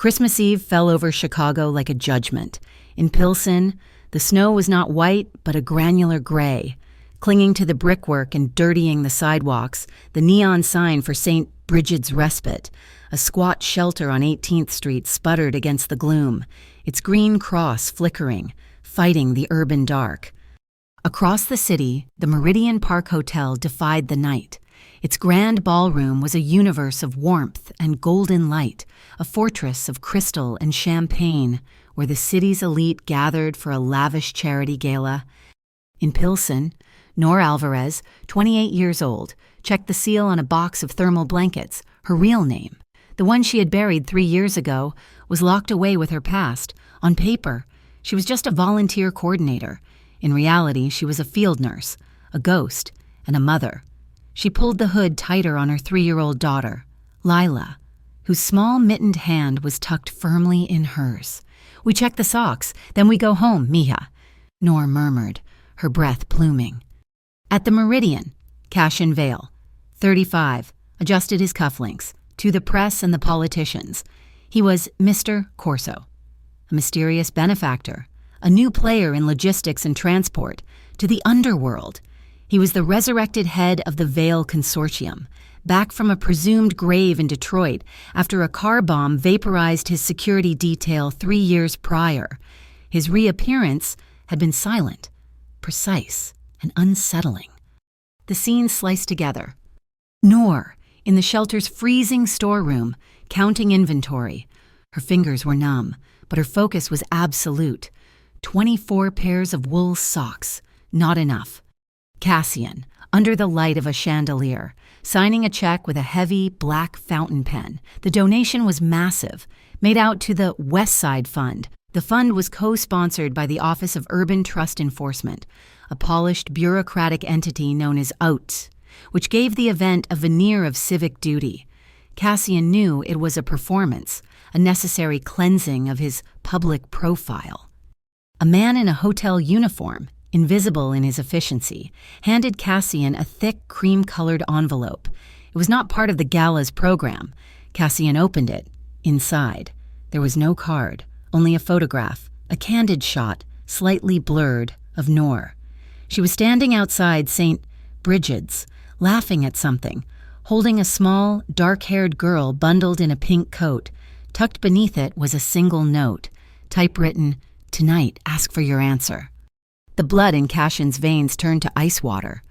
Christmas Eve fell over Chicago like a judgment. In Pilsen, the snow was not white, but a granular gray. Clinging to the brickwork and dirtying the sidewalks, the neon sign for St. Bridget's Respite, a squat shelter on 18th Street, sputtered against the gloom, its green cross flickering, fighting the urban dark. Across the city, the Meridian Park Hotel defied the night. Its grand ballroom was a universe of warmth and golden light, a fortress of crystal and champagne, where the city's elite gathered for a lavish charity gala. In Pilsen, Nor Alvarez, 28 years old, checked the seal on a box of thermal blankets. Her real name, the one she had buried 3 years ago, was locked away with her past. On paper, she was just a volunteer coordinator. In reality, she was a field nurse, a ghost, and a mother. She pulled the hood tighter on her 3-year-old daughter, Lila, whose small mittened hand was tucked firmly in hers. "We check the socks, then we go home, mija," Nor murmured, her breath pluming. At the Meridian, Cashin Vale, 35, adjusted his cufflinks, to the press and the politicians. He was Mr. Corso, a mysterious benefactor, a new player in logistics and transport, to the underworld. He was the resurrected head of the Vale Consortium, back from a presumed grave in Detroit after a car bomb vaporized his security detail 3 years prior. His reappearance had been silent, precise, and unsettling. The scenes sliced together. Nor, in the shelter's freezing storeroom, counting inventory. Her fingers were numb, but her focus was absolute. 24 pairs of wool socks, not enough. Cassian, under the light of a chandelier, signing a check with a heavy black fountain pen. The donation was massive, made out to the West Side Fund. The fund was co-sponsored by the Office of Urban Trust Enforcement, a polished bureaucratic entity known as OUT, which gave the event a veneer of civic duty. Cassian knew it was a performance, a necessary cleansing of his public profile. A man in a hotel uniform, invisible in his efficiency, handed Cassian a thick cream-colored envelope. It was not part of the gala's program. Cassian opened it. Inside, there was no card, only a photograph, a candid shot, slightly blurred, of Nor. She was standing outside St. Bridget's, laughing at something, holding a small, dark-haired girl bundled in a pink coat. Tucked beneath it was a single note, typewritten, "Tonight, ask for your answer." The blood in Cashin's veins turned to ice water.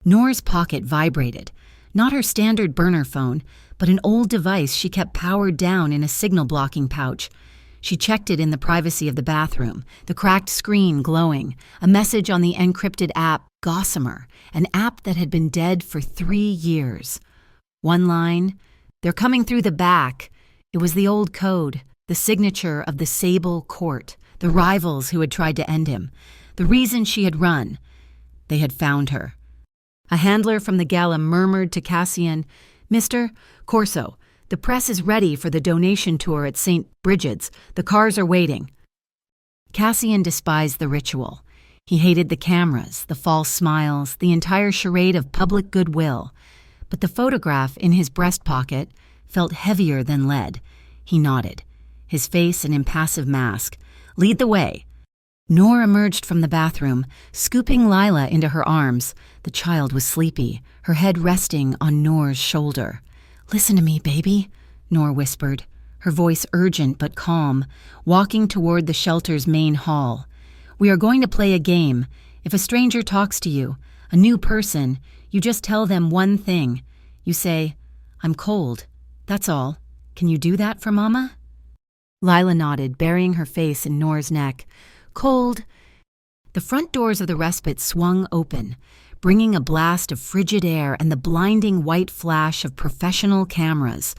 Nor's pocket vibrated, not her standard burner phone, but an old device she kept powered down in a signal-blocking pouch. She checked it in the privacy of the bathroom, the cracked screen glowing, a message on the encrypted app Gossamer, an app that had been dead for 3 years. One line, "They're coming through the back." It was the old code, the signature of the Sable Court, the rivals who had tried to end him, the reason she had run. They had found her. A handler from the gala murmured to Cassian, "Mr. Corso, the press is ready for the donation tour at St. Bridget's. The cars are waiting." Cassian despised the ritual. He hated the cameras, the false smiles, the entire charade of public goodwill. But the photograph in his breast pocket felt heavier than lead. He nodded, his face an impassive mask. "Lead the way." Nor emerged from the bathroom, scooping Lila into her arms. The child was sleepy, her head resting on Nor's shoulder. "Listen to me, baby," Nor whispered, her voice urgent but calm, walking toward the shelter's main hall. "We are going to play a game. If a stranger talks to you, a new person, you just tell them one thing. You say, 'I'm cold.' That's all. Can you do that for Mama?" Lila nodded, burying her face in Nor's neck. "Cold." The front doors of the respite swung open, bringing a blast of frigid air and the blinding white flash of professional cameras.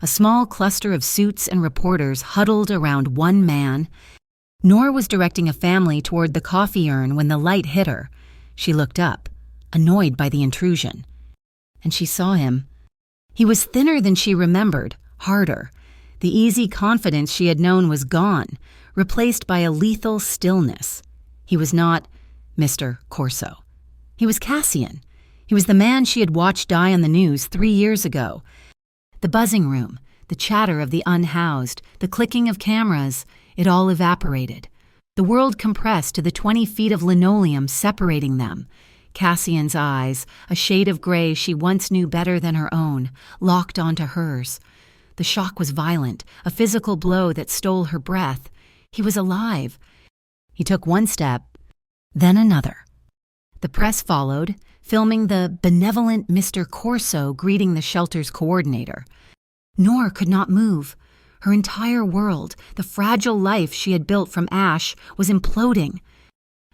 A small cluster of suits and reporters huddled around one man. Nor was directing a family toward the coffee urn when the light hit her. She looked up, annoyed by the intrusion. And she saw him. He was thinner than she remembered, harder. The easy confidence she had known was gone, replaced by a lethal stillness. He was not Mr. Corso. He was Cassian. He was the man she had watched die on the news 3 years ago. The buzzing room, the chatter of the unhoused, the clicking of cameras, it all evaporated. The world compressed to the 20 feet of linoleum separating them. Cassian's eyes, a shade of gray she once knew better than her own, locked onto hers. The shock was violent, a physical blow that stole her breath. He was alive. He took one step, then another. The press followed, filming the benevolent Mr. Corso greeting the shelter's coordinator. Noor could not move. Her entire world, the fragile life she had built from ash, was imploding.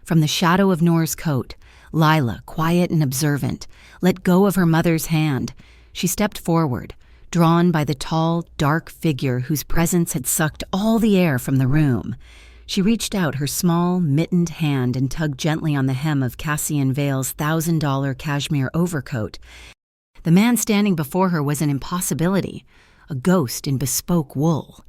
From the shadow of Noor's coat, Lila, quiet and observant, let go of her mother's hand. She stepped forward, drawn by the tall, dark figure whose presence had sucked all the air from the room. She reached out her small, mittened hand and tugged gently on the hem of Cassian Vale's $1,000 cashmere overcoat. The man standing before her was an impossibility, a ghost in bespoke wool.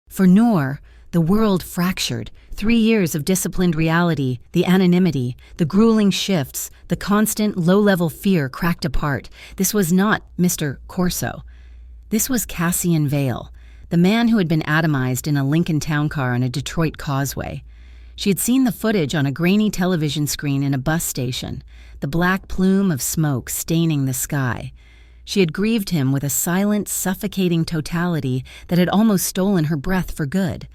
For Noor, the world fractured. 3 years of disciplined reality, the anonymity, the grueling shifts, the constant low-level fear cracked apart. This was not Mr. Corso. This was Cassian Vale, the man who had been atomized in a Lincoln town car on a Detroit causeway. She had seen the footage on a grainy television screen in a bus station, the black plume of smoke staining the sky. She had grieved him with a silent, suffocating totality that had almost stolen her breath for good.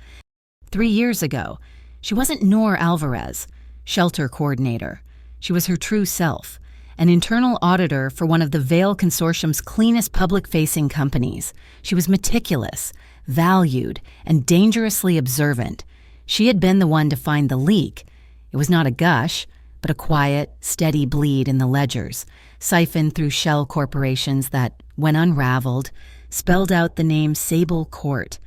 3 years ago, she wasn't Noor Alvarez, shelter coordinator. She was her true self, an internal auditor for one of the Vale Consortium's cleanest public-facing companies. She was meticulous, valued, and dangerously observant. She had been the one to find the leak. It was not a gush, but a quiet, steady bleed in the ledgers, siphoned through shell corporations that, when unraveled, spelled out the name Sable Court.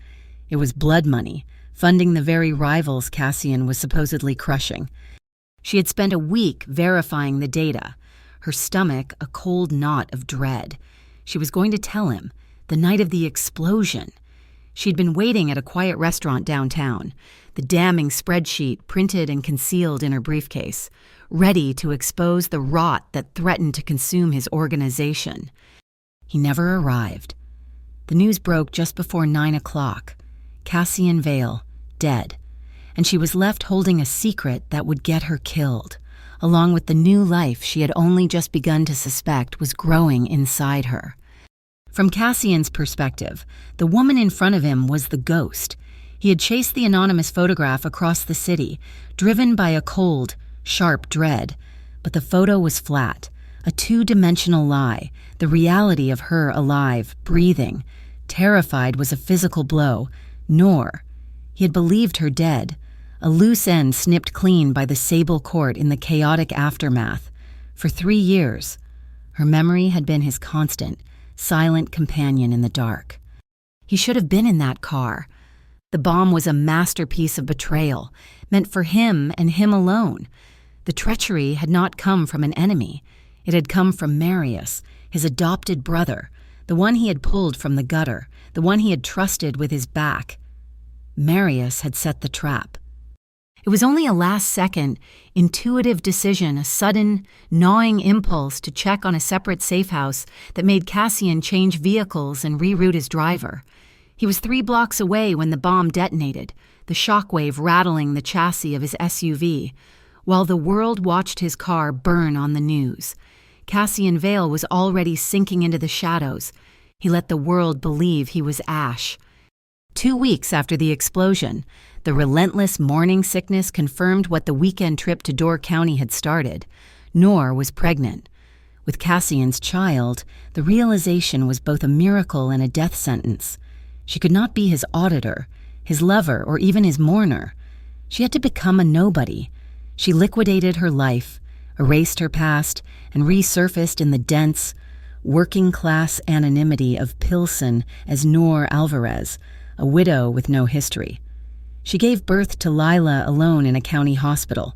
It was blood money, funding the very rivals Cassian was supposedly crushing. She had spent a week verifying the data, her stomach a cold knot of dread. She was going to tell him, the night of the explosion. She'd been waiting at a quiet restaurant downtown, the damning spreadsheet printed and concealed in her briefcase, ready to expose the rot that threatened to consume his organization. He never arrived. The news broke just before 9 o'clock. Cassian Vale, dead, and she was left holding a secret that would get her killed, along with the new life she had only just begun to suspect was growing inside her. From Cassian's perspective, the woman in front of him was the ghost. He had chased the anonymous photograph across the city, driven by a cold, sharp dread. But the photo was flat, a two-dimensional lie, the reality of her alive, breathing. Terrified was a physical blow. Noor. He had believed her dead, a loose end snipped clean by the Sable Court in the chaotic aftermath. For 3 years, her memory had been his constant, silent companion in the dark. He should have been in that car. The bomb was a masterpiece of betrayal, meant for him and him alone. The treachery had not come from an enemy. It had come from Marius, his adopted brother, the one he had pulled from the gutter, the one he had trusted with his back. Marius had set the trap. It was only a last-second, intuitive decision, a sudden, gnawing impulse to check on a separate safe house that made Cassian change vehicles and reroute his driver. He was 3 blocks away when the bomb detonated, the shockwave rattling the chassis of his SUV, while the world watched his car burn on the news. Cassian Vale was already sinking into the shadows. He let the world believe he was ash. 2 weeks after the explosion, the relentless morning sickness confirmed what the weekend trip to Door County had started. Noor was pregnant. With Cassian's child, the realization was both a miracle and a death sentence. She could not be his auditor, his lover, or even his mourner. She had to become a nobody. She liquidated her life, erased her past, and resurfaced in the dense, working-class anonymity of Pilsen as Noor Alvarez, a widow with no history. She gave birth to Lila alone in a county hospital.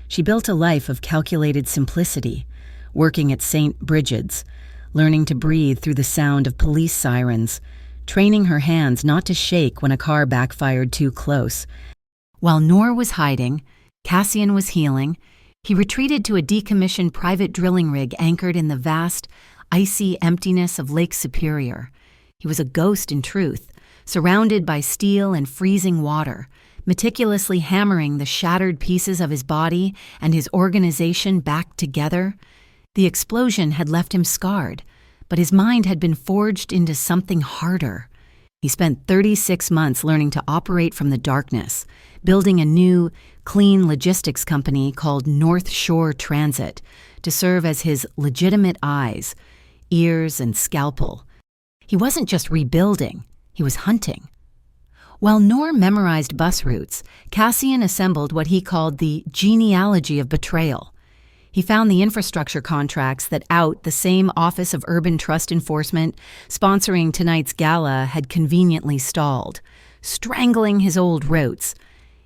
She built a life of calculated simplicity, working at St. Brigid's, learning to breathe through the sound of police sirens, training her hands not to shake when a car backfired too close. While Noor was hiding, Cassian was healing. He retreated to a decommissioned private drilling rig anchored in the vast, icy emptiness of Lake Superior. He was a ghost in truth, surrounded by steel and freezing water, meticulously hammering the shattered pieces of his body and his organization back together. The explosion had left him scarred, but his mind had been forged into something harder. He spent 36 months learning to operate from the darkness, building a new, clean logistics company called North Shore Transit to serve as his legitimate eyes, ears, and scalpel. He wasn't just rebuilding, he was hunting. While Noor memorized bus routes, Cassian assembled what he called the genealogy of betrayal. He found the infrastructure contracts that the same Office of Urban Trust Enforcement sponsoring tonight's gala had conveniently stalled, strangling his old routes.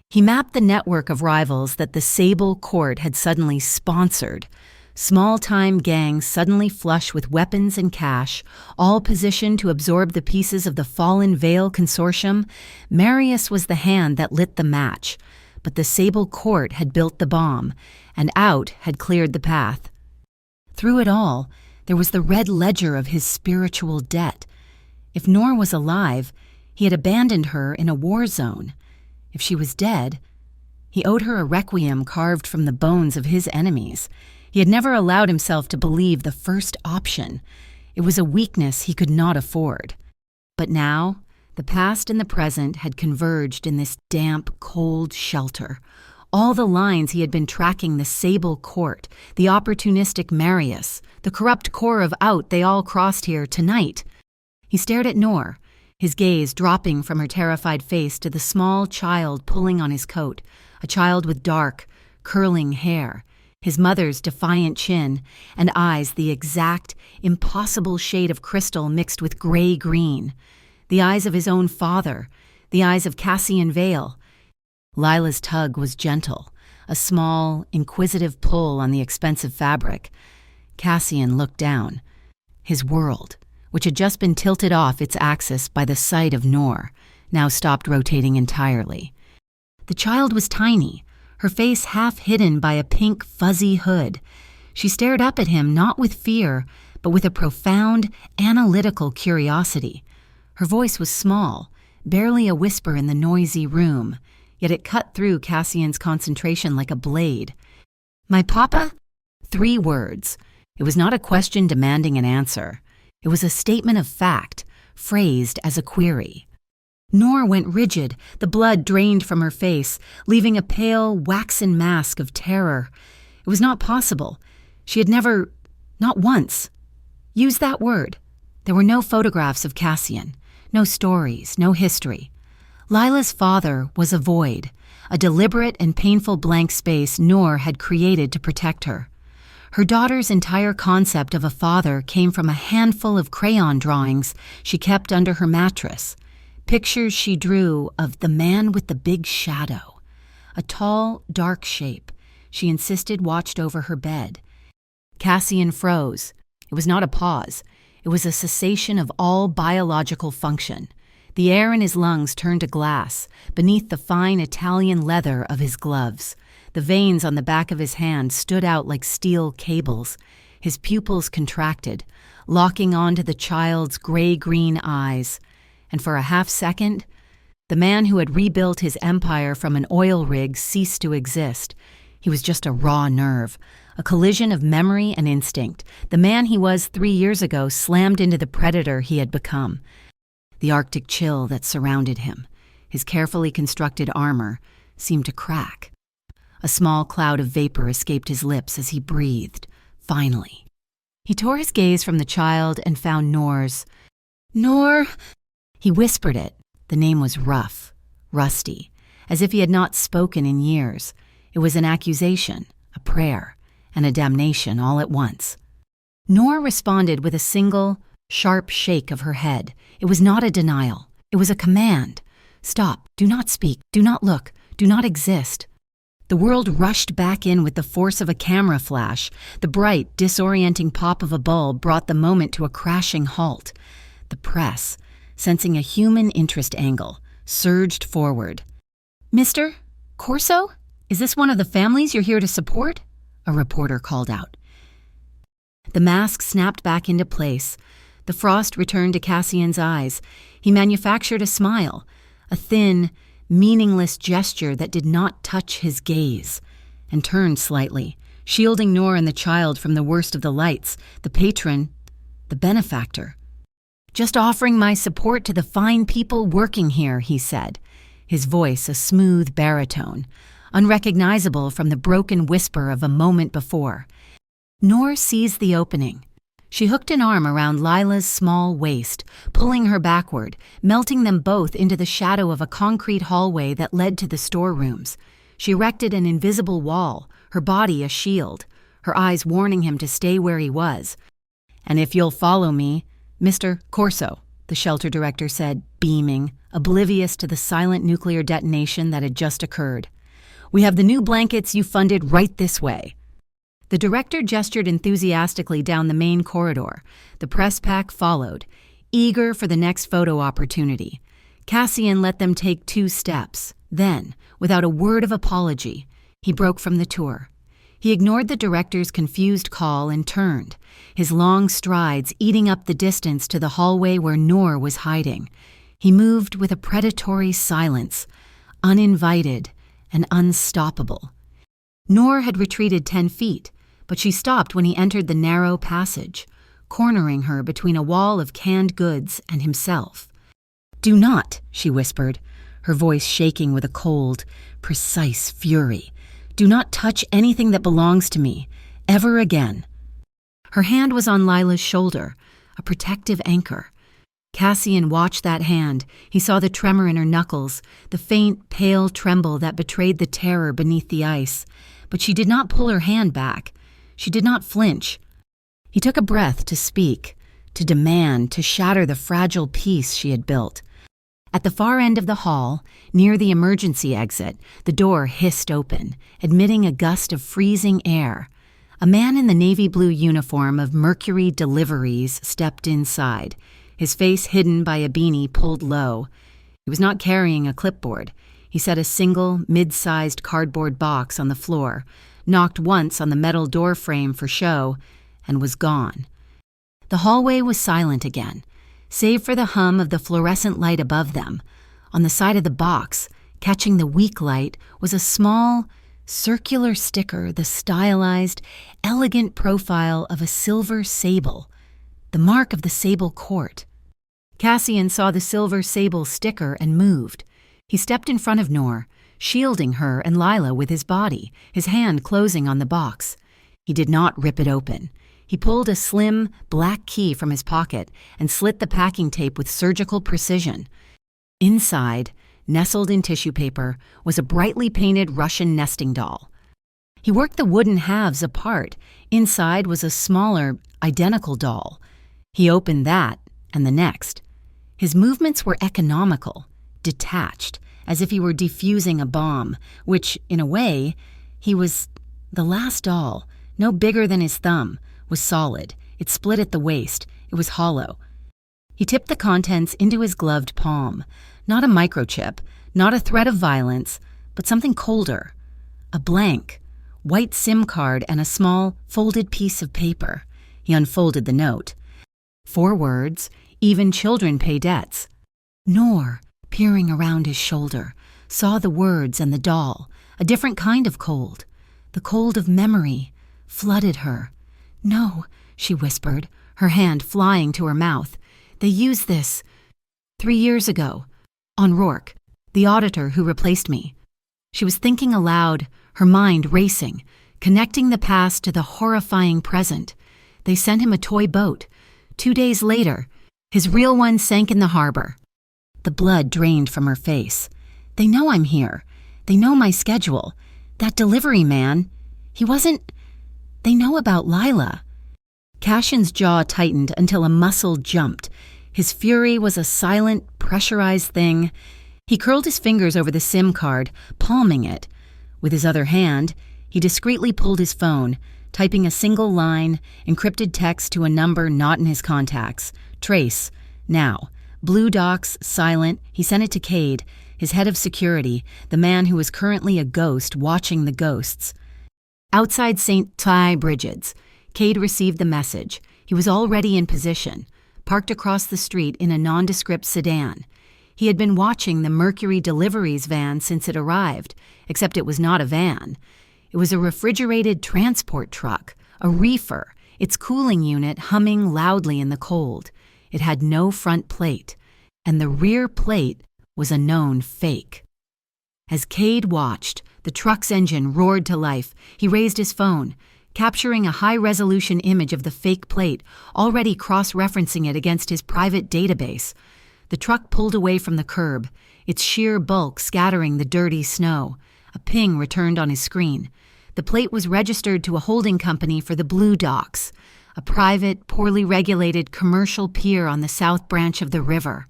He mapped the network of rivals that the Sable Court had suddenly sponsored. Small-time gangs suddenly flush with weapons and cash, all positioned to absorb the pieces of the Fallen Veil Consortium. Marius was the hand that lit the match, but the Sable Court had built the bomb, and had cleared the path. Through it all, there was the red ledger of his spiritual debt. If Noor was alive, he had abandoned her in a war zone. If she was dead, he owed her a requiem carved from the bones of his enemies. He had never allowed himself to believe the first option. It was a weakness he could not afford. But now, the past and the present had converged in this damp, cold shelter. All the lines he had been tracking, the Sable Court, the opportunistic Marius, the corrupt core of they all crossed here tonight. He stared at Noor, his gaze dropping from her terrified face to the small child pulling on his coat, a child with dark, curling hair, his mother's defiant chin, and eyes the exact, impossible shade of crystal mixed with gray-green, the eyes of his own father, the eyes of Cassian Vale. Lila's tug was gentle, a small, inquisitive pull on the expensive fabric. Cassian looked down. His world, which had just been tilted off its axis by the sight of Noor, now stopped rotating entirely. The child was tiny, her face half hidden by a pink, fuzzy hood. She stared up at him not with fear, but with a profound, analytical curiosity. Her voice was small, barely a whisper in the noisy room, yet it cut through Cassian's concentration like a blade. "My papa?" 3 words. It was not a question demanding an answer. It was a statement of fact, phrased as a query. Noor went rigid, the blood drained from her face, leaving a pale, waxen mask of terror. It was not possible. She had never, not once, used that word. There were no photographs of Cassian, no stories, no history. Lila's father was a void, a deliberate and painful blank space Noor had created to protect her. Her daughter's entire concept of a father came from a handful of crayon drawings she kept under her mattress. Pictures she drew of the man with the big shadow, a tall, dark shape she insisted watched over her bed. Cassian froze. It was not a pause. It was a cessation of all biological function. The air in his lungs turned to glass beneath the fine Italian leather of his gloves. The veins on the back of his hand stood out like steel cables. His pupils contracted, locking onto the child's gray-green eyes. And for a half-second, the man who had rebuilt his empire from an oil rig ceased to exist. He was just a raw nerve, a collision of memory and instinct. The man he was 3 years ago slammed into the predator he had become. The Arctic chill that surrounded him, his carefully constructed armor, seemed to crack. A small cloud of vapor escaped his lips as he breathed, finally. He tore his gaze from the child and found Noor's. "Noor!" He whispered it. The name was rough, rusty, as if he had not spoken in years. It was an accusation, a prayer, and a damnation all at once. Noor responded with a single, sharp shake of her head. It was not a denial. It was a command. "Stop. Do not speak. Do not look. Do not exist." The world rushed back in with the force of a camera flash. The bright, disorienting pop of a bulb brought the moment to a crashing halt. The press, sensing a human interest angle, surged forward. "Mr. Corso? Is this one of the families you're here to support?" a reporter called out. The mask snapped back into place. The The frost returned to Cassian's eyes. He manufactured a smile, a thin, meaningless gesture that did not touch his gaze, and turned slightly, shielding Noor and the child from the worst of the lights, the patron, the benefactor. "Just offering my support to the fine people working here," he said, his voice a smooth baritone, unrecognizable from the broken whisper of a moment before. Noor seized the opening. She hooked an arm around Lila's small waist, pulling her backward, melting them both into the shadow of a concrete hallway that led to the storerooms. She erected an invisible wall, her body a shield, her eyes warning him to stay where he was. "And if you'll follow me, Mr. Corso," the shelter director said, beaming, oblivious to the silent nuclear detonation that had just occurred. "We have the new blankets you funded right this way." The director gestured enthusiastically down the main corridor. The press pack followed, eager for the next photo opportunity. Cassian let them take 2 steps. Then, without a word of apology, he broke from the tour. He ignored the director's confused call and turned, his long strides eating up the distance to the hallway where Noor was hiding. He moved with a predatory silence, uninvited and unstoppable. Noor had retreated 10 feet, but she stopped when he entered the narrow passage, cornering her between a wall of canned goods and himself. "Do not," she whispered, her voice shaking with a cold, precise fury. "Do not touch anything that belongs to me, ever again." Her hand was on Lila's shoulder, a protective anchor. Cassian watched that hand. He saw the tremor in her knuckles, the faint, pale tremble that betrayed the terror beneath the ice. But she did not pull her hand back. She did not flinch. He took a breath to speak, to demand, to shatter the fragile peace she had built. At the far end of the hall, near the emergency exit, the door hissed open, admitting a gust of freezing air. A man in the navy blue uniform of Mercury Deliveries stepped inside, his face hidden by a beanie pulled low. He was not carrying a clipboard. He set a single, mid-sized cardboard box on the floor, knocked once on the metal door frame for show, and was gone. The hallway was silent again, save for the hum of the fluorescent light above them. On the side of the box, catching the weak light, was a small, circular sticker, the stylized, elegant profile of a silver sable, the mark of the sable court. Cassian saw the silver sable sticker and moved. He stepped in front of Noor, shielding her and Lila with his body, his hand closing on the box. He did not rip it open. He pulled a slim, black key from his pocket and slit the packing tape with surgical precision. Inside, nestled in tissue paper, was a brightly painted Russian nesting doll. He worked the wooden halves apart. Inside was a smaller, identical doll. He opened that and the next. His movements were economical, detached, as if he were defusing a bomb, which, in a way, he was. The last doll, no bigger than his thumb, was solid. It split at the waist. It was hollow. He tipped the contents into his gloved palm. Not a microchip, not a threat of violence, but something colder. A blank, white SIM card and a small, folded piece of paper. He unfolded the note. 4 words, "Even children pay debts." Noor, peering around his shoulder, saw the words and the doll, a different kind of cold. The cold of memory flooded her. "No," she whispered, her hand flying to her mouth. "They used this 3 years ago, on Rourke, the auditor who replaced me." She was thinking aloud, her mind racing, connecting the past to the horrifying present. They sent him a toy boat. 2 days later, his real one sank in the harbor. The blood drained from her face. "They know I'm here. They know my schedule. That delivery man, he wasn't. They know about Lila." Cassian's jaw tightened until a muscle jumped. His fury was a silent, pressurized thing. He curled his fingers over the SIM card, palming it. With his other hand, he discreetly pulled his phone, typing a single line, encrypted text to a number not in his contacts. Trace. Now. Blue docs, silent. He sent it to Cade, his head of security, the man who was currently a ghost watching the ghosts. Outside St. Ty Bridget's, Cade received the message. He was already in position. parked across the street in a nondescript sedan. He had been watching the Mercury Deliveries van since it arrived, except it was not a van. It was a refrigerated transport truck, a reefer, its cooling unit humming loudly in the cold. It had no front plate, and the rear plate was a known fake. As Cade watched, the truck's engine roared to life. He raised his phone, capturing a high-resolution image of the fake plate, already cross-referencing it against his private database. The truck pulled away from the curb, its sheer bulk scattering the dirty snow. A ping returned on his screen. The plate was registered to a holding company for the Blue Docks, a private, poorly regulated commercial pier on the south branch of the river.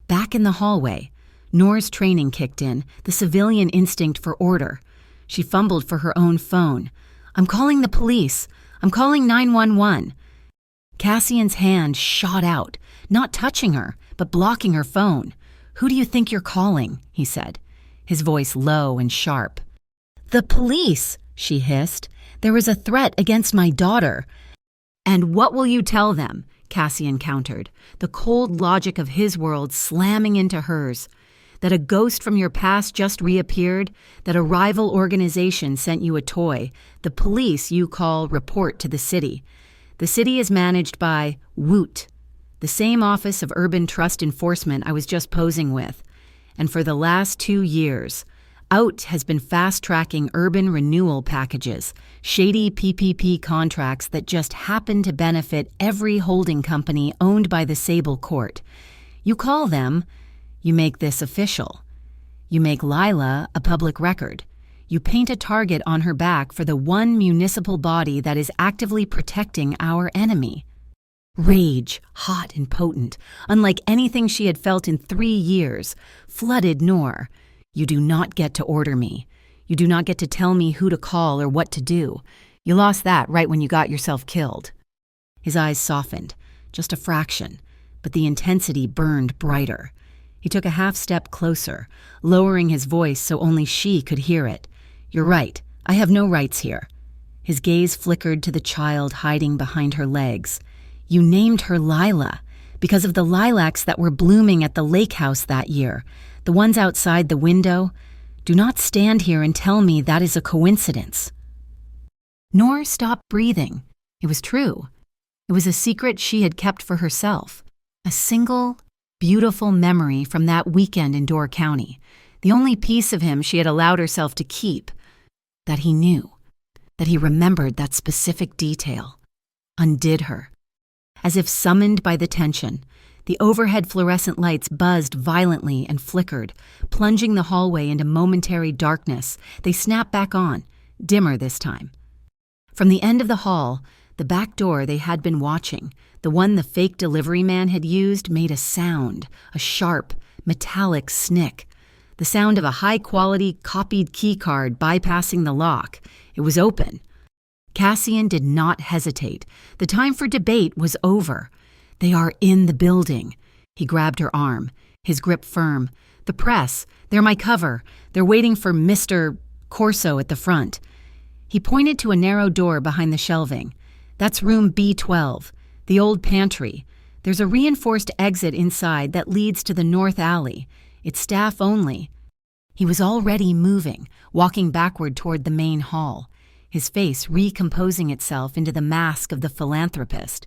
Back in the hallway, Noor's training kicked in, the civilian instinct for order. She fumbled for her own phone. "I'm calling the police. I'm calling 911. Cassian's hand shot out, not touching her, but blocking her phone. "Who do you think you're calling?" he said, his voice low and sharp. "The police," she hissed. "There is a threat against my daughter." "And what will you tell them?" Cassian countered, the cold logic of his world slamming into hers. "That a ghost from your past just reappeared? That a rival organization sent you a toy? The police you call report to the city. The city is managed by WOOT, the same Office of Urban Trust Enforcement I was just posing with. And for the last 2 years, OUT has been fast-tracking urban renewal packages, shady PPP contracts that just happen to benefit every holding company owned by the Sable Court. You call them, you make this official. You make Lila a public record. You paint a target on her back for the one municipal body that is actively protecting our enemy." Rage, hot and potent, unlike anything she had felt in 3 years, flooded Noor. "You do not get to order me. You do not get to tell me who to call or what to do. You lost that right when you got yourself killed." His eyes softened, just a fraction, but the intensity burned brighter. He took a half-step closer, lowering his voice so only she could hear it. "You're right. I have no rights here." His gaze flickered to the child hiding behind her legs. "You named her Lila because of the lilacs that were blooming at the lake house that year, the ones outside the window. Do not stand here and tell me that is a coincidence." Noor stopped breathing. It was true. It was a secret she had kept for herself. A single, beautiful memory from that weekend in Door County. The only piece of him she had allowed herself to keep. That he knew. That he remembered that specific detail. Undid her. As if summoned by the tension, the overhead fluorescent lights buzzed violently and flickered, plunging the hallway into momentary darkness. They snapped back on, dimmer this time. From the end of the hall, the back door they had been watching, the one the fake delivery man had used, made a sound, a sharp, metallic snick. The sound of a high-quality, copied keycard bypassing the lock. It was open. Cassian did not hesitate. The time for debate was over. "They are in the building." He grabbed her arm, his grip firm. "The press. They're my cover. They're waiting for Mr. Corso at the front." He pointed to a narrow door behind the shelving. "That's room B12, the old pantry. There's a reinforced exit inside that leads to the north alley. It's staff only." He was already moving, walking backward toward the main hall, his face recomposing itself into the mask of the philanthropist.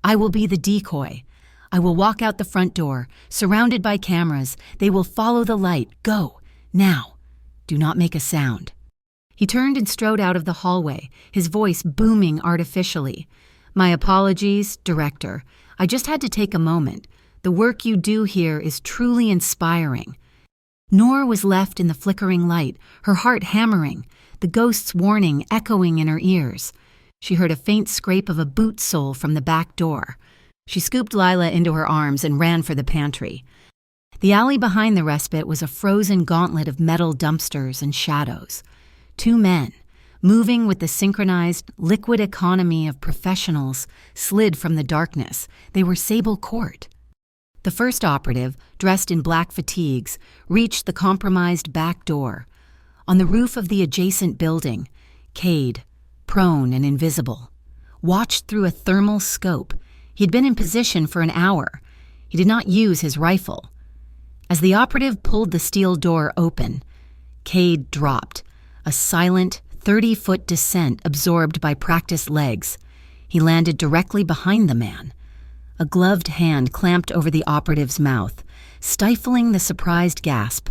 "I will be the decoy. I will walk out the front door, surrounded by cameras. They will follow the light. Go, now. Do not make a sound." He turned and strode out of the hallway, his voice booming artificially. "My apologies, Director. I just had to take a moment. The work you do here is truly inspiring." Noor was left in the flickering light, her heart hammering, the ghost's warning echoing in her ears. She heard a faint scrape of a boot sole from the back door. She scooped Lila into her arms and ran for the pantry. The alley behind the respite was a frozen gauntlet of metal dumpsters and shadows. 2 men, moving with the synchronized, liquid economy of professionals, slid from the darkness. They were Sable Court. The first operative, dressed in black fatigues, reached the compromised back door. On the roof of the adjacent building, Cade, prone and invisible, watched through a thermal scope, He had been in position for an hour. He did not use his rifle. As the operative pulled the steel door open, Cade dropped, a silent 30-foot descent absorbed by practiced legs. He landed directly behind the man. A gloved hand clamped over the operative's mouth, stifling the surprised gasp.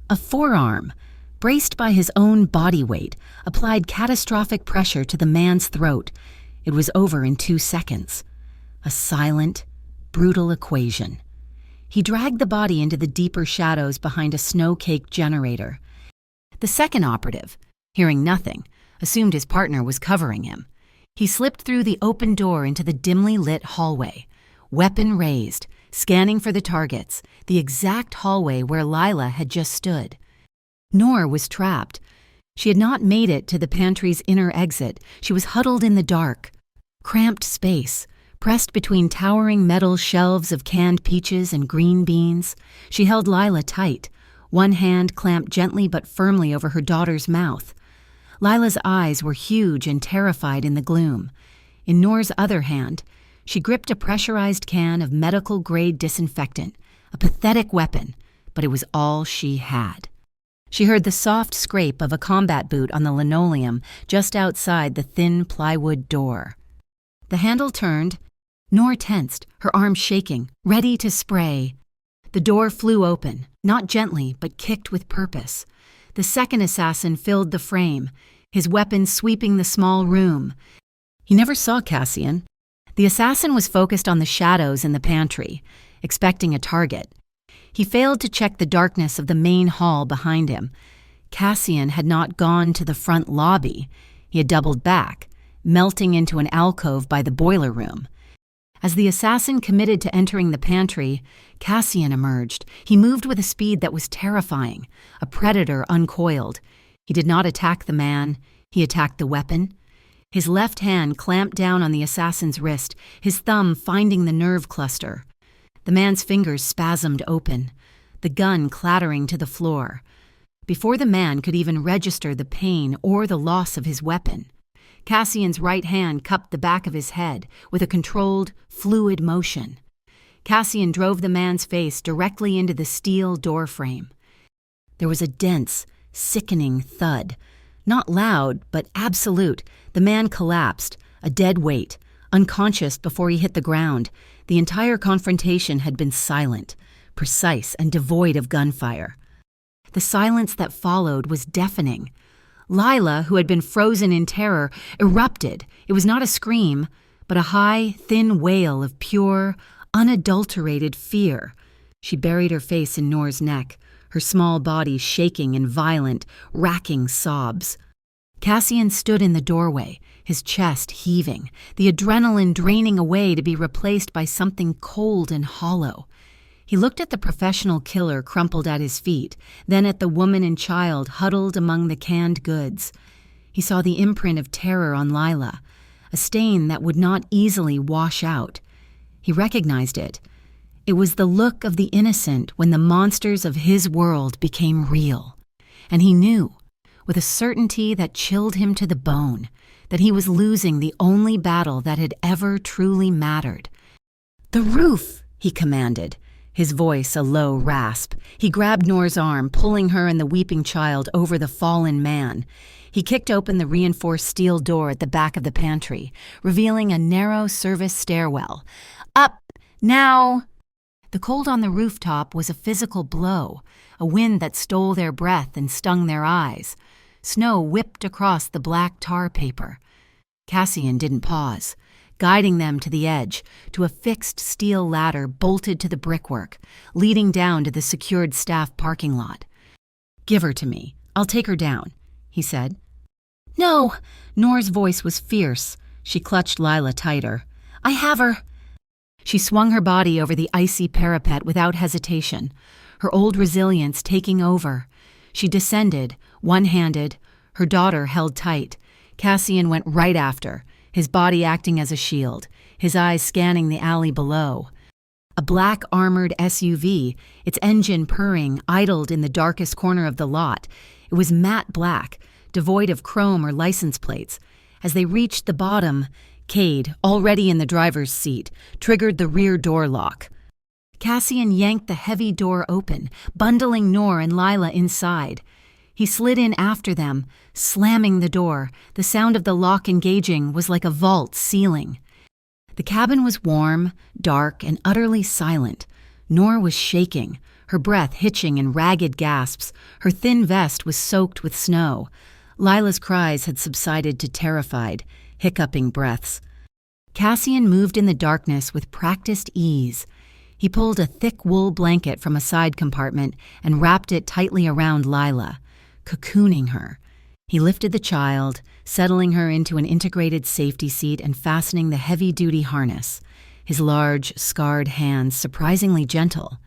A forearm, braced by his own body weight, applied catastrophic pressure to the man's throat. It was over in 2 seconds. A silent, brutal equation. He dragged the body into the deeper shadows behind a snow-caked generator. The second operative, hearing nothing, assumed his partner was covering him. He slipped through the open door into the dimly lit hallway, weapon raised, scanning for the targets, the exact hallway where Lila had just stood. Noor was trapped. She had not made it to the pantry's inner exit. She was huddled in the dark. Cramped space, pressed between towering metal shelves of canned peaches and green beans. She held Lila tight, one hand clamped gently but firmly over her daughter's mouth. Lila's eyes were huge and terrified in the gloom. In Noor's other hand, she gripped a pressurized can of medical-grade disinfectant, a pathetic weapon, but it was all she had. She heard the soft scrape of a combat boot on the linoleum just outside the thin plywood door. The handle turned. Noor tensed, her arms shaking, ready to spray. The door flew open, not gently, but kicked with purpose. The second assassin filled the frame, his weapon sweeping the small room. He never saw Cassian. The assassin was focused on the shadows in the pantry, expecting a target. He failed to check the darkness of the main hall behind him. Cassian had not gone to the front lobby. He had doubled back, melting into an alcove by the boiler room. As the assassin committed to entering the pantry, Cassian emerged. He moved with a speed that was terrifying, a predator uncoiled. He did not attack the man. He attacked the weapon. His left hand clamped down on the assassin's wrist, his thumb finding the nerve cluster. The man's fingers spasmed open, the gun clattering to the floor. Before the man could even register the pain or the loss of his weapon, Cassian's right hand cupped the back of his head with a controlled, fluid motion. Cassian drove the man's face directly into the steel doorframe. There was a dense, sickening thud. Not loud, but absolute. The man collapsed, a dead weight, unconscious before he hit the ground. The entire confrontation had been silent, precise, and devoid of gunfire. The silence that followed was deafening. Lila, who had been frozen in terror, erupted. It was not a scream, but a high, thin wail of pure, unadulterated fear. She buried her face in Noor's neck, her small body shaking in violent, racking sobs. Cassian stood in the doorway, his chest heaving, the adrenaline draining away to be replaced by something cold and hollow. He looked at the professional killer crumpled at his feet, then at the woman and child huddled among the canned goods. He saw the imprint of terror on Lila, a stain that would not easily wash out. He recognized it. It was the look of the innocent when the monsters of his world became real. And he knew, with a certainty that chilled him to the bone, that he was losing the only battle that had ever truly mattered. "The roof!" he commanded, his voice a low rasp. He grabbed Noor's arm, pulling her and the weeping child over the fallen man. He kicked open the reinforced steel door at the back of the pantry, revealing a narrow service stairwell. "Up! Now!" The cold on the rooftop was a physical blow, a wind that stole their breath and stung their eyes. Snow whipped across the black tar paper. Cassian didn't pause, guiding them to the edge, to a fixed steel ladder bolted to the brickwork, leading down to the secured staff parking lot. "Give her to me. I'll take her down," he said. "No!" Noor's voice was fierce. She clutched Lila tighter. "I have her." She swung her body over the icy parapet without hesitation, her old resilience taking over. She descended, one-handed, her daughter held tight. Cassian went right after, his body acting as a shield, his eyes scanning the alley below. A black armored SUV, its engine purring, idled in the darkest corner of the lot. It was matte black, devoid of chrome or license plates. As they reached the bottom, Cade, already in the driver's seat, triggered the rear door lock. Cassian yanked the heavy door open, bundling Noor and Lila inside. He slid in after them, slamming the door. The sound of the lock engaging was like a vault ceiling. The cabin was warm, dark, and utterly silent. Noor was shaking, her breath hitching in ragged gasps. Her thin vest was soaked with snow. Lila's cries had subsided to terrified, hiccuping breaths. Cassian moved in the darkness with practiced ease. He pulled a thick wool blanket from a side compartment and wrapped it tightly around Lila, cocooning her. He lifted the child, settling her into an integrated safety seat and fastening the heavy-duty harness, his large, scarred hands surprisingly gentle.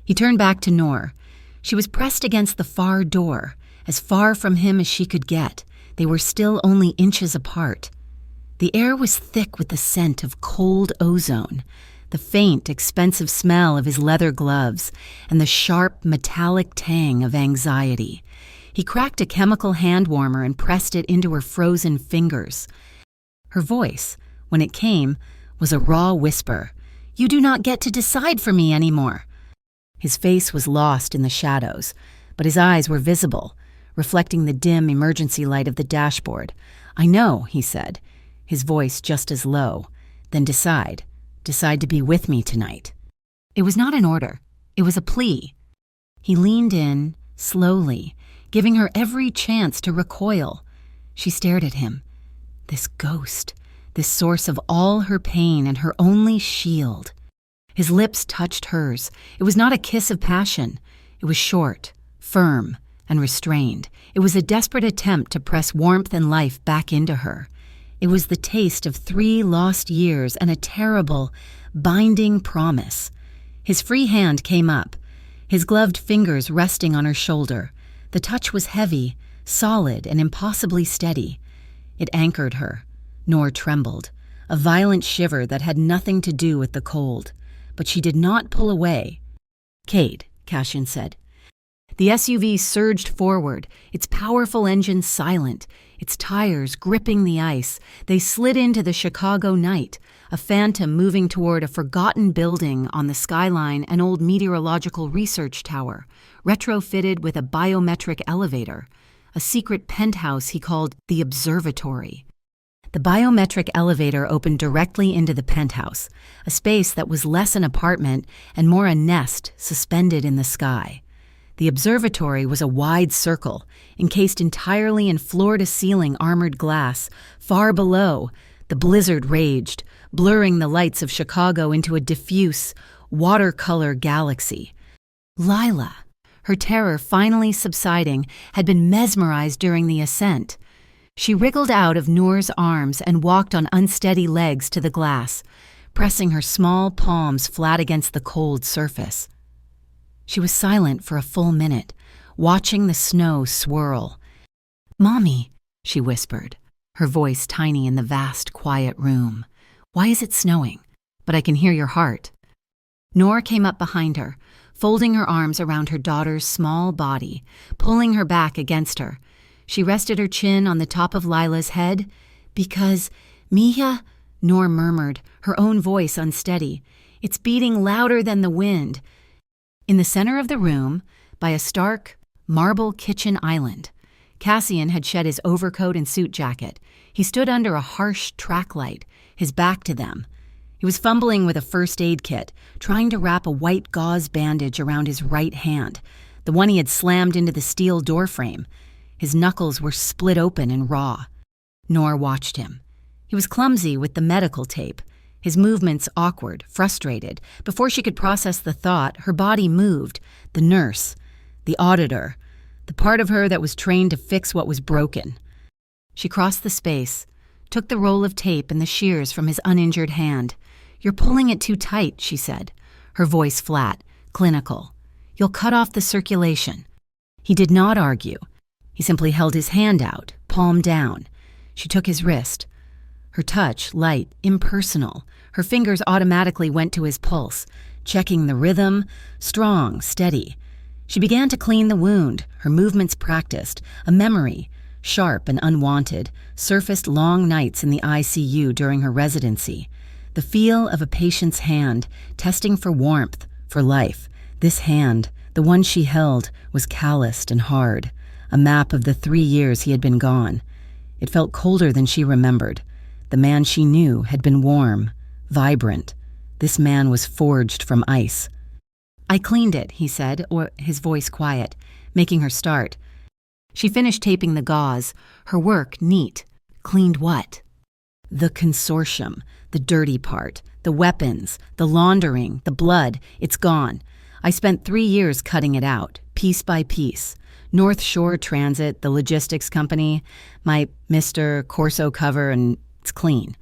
He turned back to Noor. She was pressed against the far door, as far from him as she could get. They were still only inches apart. The air was thick with the scent of cold ozone, the faint, expensive smell of his leather gloves, and the sharp, metallic tang of anxiety. He cracked a chemical hand warmer and pressed it into her frozen fingers. Her voice, when it came, was a raw whisper. "You do not get to decide for me anymore." His face was lost in the shadows, but his eyes were visible, reflecting the dim emergency light of the dashboard. "I know," he said, his voice just as low. "Then decide. Decide to be with me tonight." It was not an order. It was a plea. He leaned in, slowly, giving her every chance to recoil. She stared at him. This ghost, this source of all her pain and her only shield. His lips touched hers. It was not a kiss of passion. It was short, firm, and restrained. It was a desperate attempt to press warmth and life back into her. It was the taste of 3 lost years and a terrible, binding promise. His free hand came up, his gloved fingers resting on her shoulder. The touch was heavy, solid, and impossibly steady. It anchored her. Noor trembled, a violent shiver that had nothing to do with the cold. But she did not pull away. "Cade," Cassian said. The SUV surged forward, its powerful engine silent, its tires gripping the ice. They slid into the Chicago night, a phantom moving toward a forgotten building on the skyline, an old meteorological research tower, retrofitted with a biometric elevator, a secret penthouse he called the Observatory. The biometric elevator opened directly into the penthouse, a space that was less an apartment and more a nest suspended in the sky. The observatory was a wide circle, encased entirely in floor-to-ceiling armored glass. Far below, the blizzard raged, blurring the lights of Chicago into a diffuse, watercolor galaxy. Lila, her terror finally subsiding, had been mesmerized during the ascent. She wriggled out of Noor's arms and walked on unsteady legs to the glass, pressing her small palms flat against the cold surface. She was silent for a full minute, watching the snow swirl. "Mommy," she whispered, her voice tiny in the vast, quiet room. "Why is it snowing? But I can hear your heart." Noor came up behind her, folding her arms around her daughter's small body, pulling her back against her. She rested her chin on the top of Lila's head. "Because, Mia," Noor murmured, her own voice unsteady. "It's beating louder than the wind." In the center of the room, by a stark, marble kitchen island, Cassian had shed his overcoat and suit jacket. He stood under a harsh track light, his back to them. He was fumbling with a first aid kit, trying to wrap a white gauze bandage around his right hand, the one he had slammed into the steel doorframe. His knuckles were split open and raw. Noor watched him. He was clumsy with the medical tape, his movements awkward, frustrated. Before she could process the thought, her body moved. The nurse, the auditor, the part of her that was trained to fix what was broken. She crossed the space, took the roll of tape and the shears from his uninjured hand. "You're pulling it too tight," she said, her voice flat, clinical. "You'll cut off the circulation." He did not argue. He simply held his hand out, palm down. She took his wrist. Her touch, light, impersonal. Her fingers automatically went to his pulse, checking the rhythm, strong, steady. She began to clean the wound, her movements practiced, a memory, sharp and unwanted, surfaced long nights in the ICU during her residency. The feel of a patient's hand, testing for warmth, for life. This hand, the one she held, was calloused and hard, a map of the 3 years he had been gone. It felt colder than she remembered. The man she knew had been warm, vibrant. This man was forged from ice. "I cleaned it," he said, or his voice quiet, making her start. She finished taping the gauze, her work neat. Cleaned what? The consortium, the dirty part, the weapons, the laundering, the blood. It's gone. I spent 3 years cutting it out, piece by piece. North Shore Transit, the logistics company, my Mr. Corso cover, and it's clean.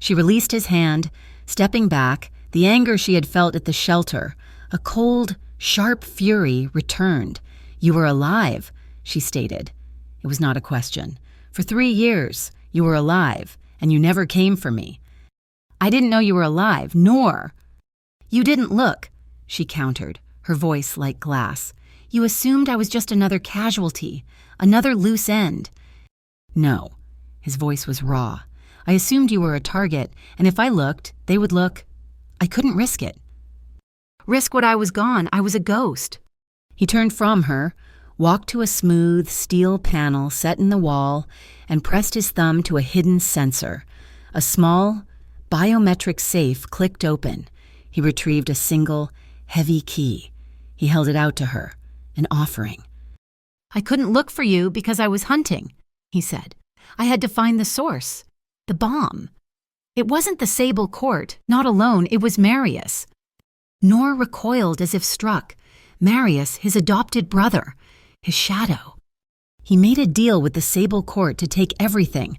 She released his hand, stepping back, the anger she had felt at the shelter. A cold, sharp fury returned. "You were alive," she stated. It was not a question. "For 3 years, you were alive, and you never came for me." "I didn't know you were alive, nor—" "You didn't look," she countered, her voice like glass. "You assumed I was just another casualty, another loose end." "No." His voice was raw. "I assumed you were a target, and if I looked, they would look. I couldn't risk it. Risk what I was gone. I was a ghost." He turned from her, walked to a smooth steel panel set in the wall, and pressed his thumb to a hidden sensor. A small, biometric safe clicked open. He retrieved a single, heavy key. He held it out to her, an offering. "I couldn't look for you because I was hunting," he said. "I had to find the source, the bomb. It wasn't the Sable Court, not alone, it was Marius." Nor recoiled as if struck. Marius, his adopted brother, his shadow. "He made a deal with the Sable Court to take everything.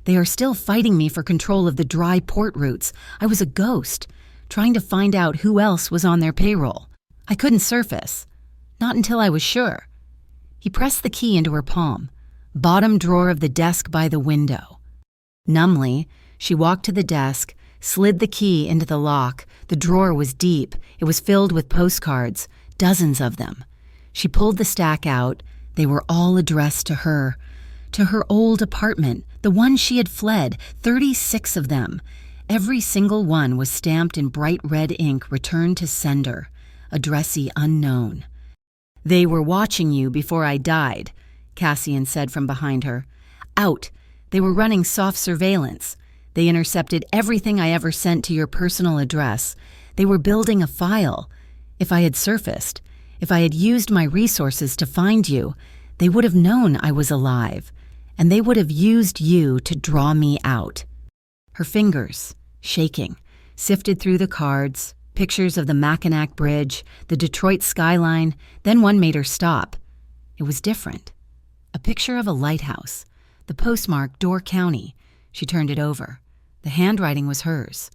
They are still fighting me for control of the dry port routes. I was a ghost, trying to find out who else was on their payroll. I couldn't surface. Not until I was sure." He pressed the key into her palm, bottom drawer of the desk by the window. Numbly, she walked to the desk, slid the key into the lock. The drawer was deep. It was filled with postcards, dozens of them. She pulled the stack out. They were all addressed to her old apartment, the one she had fled, 36 of them. Every single one was stamped in bright red ink, "Return to sender," addressee unknown. "They were watching you before I died," Cassian said from behind her. "Out. They were running soft surveillance. They intercepted everything I ever sent to your personal address. They were building a file. If I had surfaced, if I had used my resources to find you, they would have known I was alive, and they would have used you to draw me out." Her fingers, shaking, sifted through the cards, pictures of the Mackinac Bridge, the Detroit skyline, then one made her stop. It was different. A picture of a lighthouse, the postmark Door County. She turned it over. The handwriting was hers.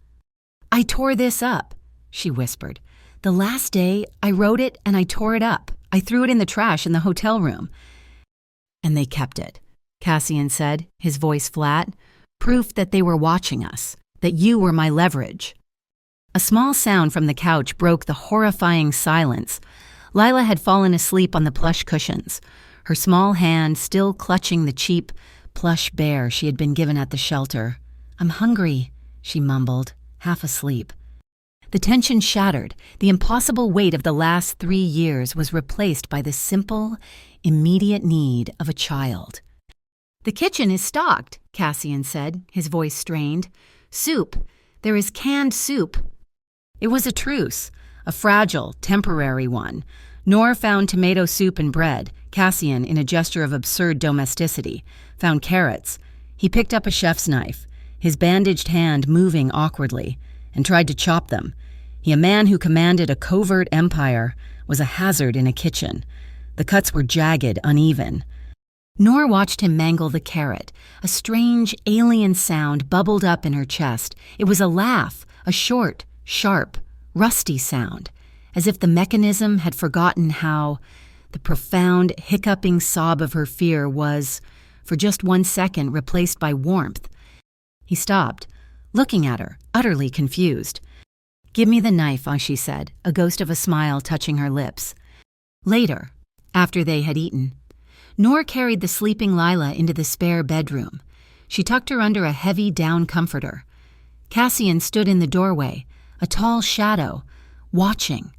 "I tore this up," she whispered. "The last day, I wrote it and I tore it up. I threw it in the trash in the hotel room." "And they kept it," Cassian said, his voice flat. "Proof that they were watching us, that you were my leverage." A small sound from the couch broke the horrifying silence. Lila had fallen asleep on the plush cushions, her small hand still clutching the cheap, plush bear she had been given at the shelter. "I'm hungry," she mumbled, half asleep. The tension shattered. The impossible weight of the last 3 years was replaced by the simple, immediate need of a child. "The kitchen is stocked," Cassian said, his voice strained. "Soup. There is canned soup." It was a truce, a fragile, temporary one. Nor found tomato soup and bread. Cassian, in a gesture of absurd domesticity, found carrots. He picked up a chef's knife, his bandaged hand moving awkwardly, and tried to chop them. He, a man who commanded a covert empire, was a hazard in a kitchen. The cuts were jagged, uneven. Nor watched him mangle the carrot. A strange, alien sound bubbled up in her chest. It was a laugh, a short, sharp, rusty sound, as if the mechanism had forgotten how. The profound, hiccuping sob of her fear was, for just 1 second, replaced by warmth. He stopped, looking at her, utterly confused. "Give me the knife," she said, a ghost of a smile touching her lips. Later, after they had eaten. Noor carried the sleeping Lila into the spare bedroom. She tucked her under a heavy down comforter. Cassian stood in the doorway, a tall shadow, watching.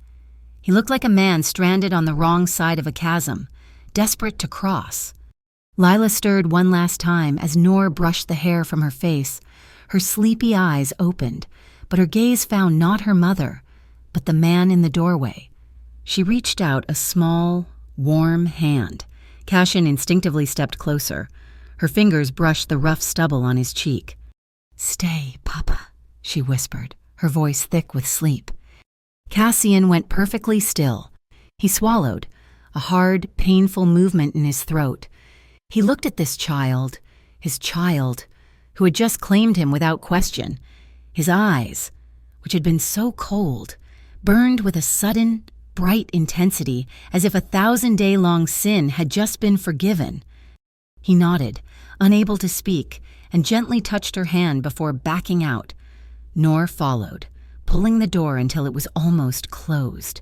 He looked like a man stranded on the wrong side of a chasm, desperate to cross. Lila stirred one last time as Noor brushed the hair from her face. Her sleepy eyes opened, but her gaze found not her mother, but the man in the doorway. She reached out a small, warm hand. Cassian instinctively stepped closer. Her fingers brushed the rough stubble on his cheek. "Stay, Papa," she whispered, her voice thick with sleep. Cassian went perfectly still. He swallowed, a hard, painful movement in his throat. He looked at this child, his child, who had just claimed him without question. His eyes, which had been so cold, burned with a sudden, bright intensity, as if a 1,000-day-long sin had just been forgiven. He nodded, unable to speak, and gently touched her hand before backing out. Noor followed, pulling the door until it was almost closed.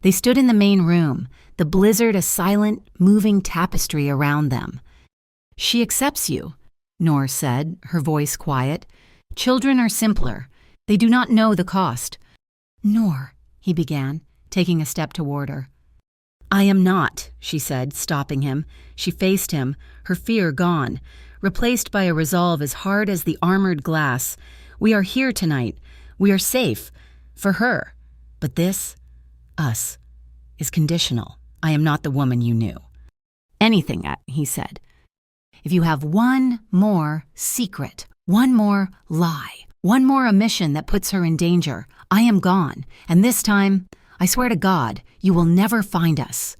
They stood in the main room, the blizzard a silent, moving tapestry around them. "She accepts you," Noor said, her voice quiet. "Children are simpler. They do not know the cost." "Noor," he began, taking a step toward her. "I am not," she said, stopping him. She faced him, her fear gone, replaced by a resolve as hard as the armored glass. "We are here tonight. We are safe. For her. But this, us, is conditional. I am not the woman you knew." "Anything," he said. "If you have one more secret, one more lie, one more omission that puts her in danger, I am gone, and this time, I swear to God, you will never find us."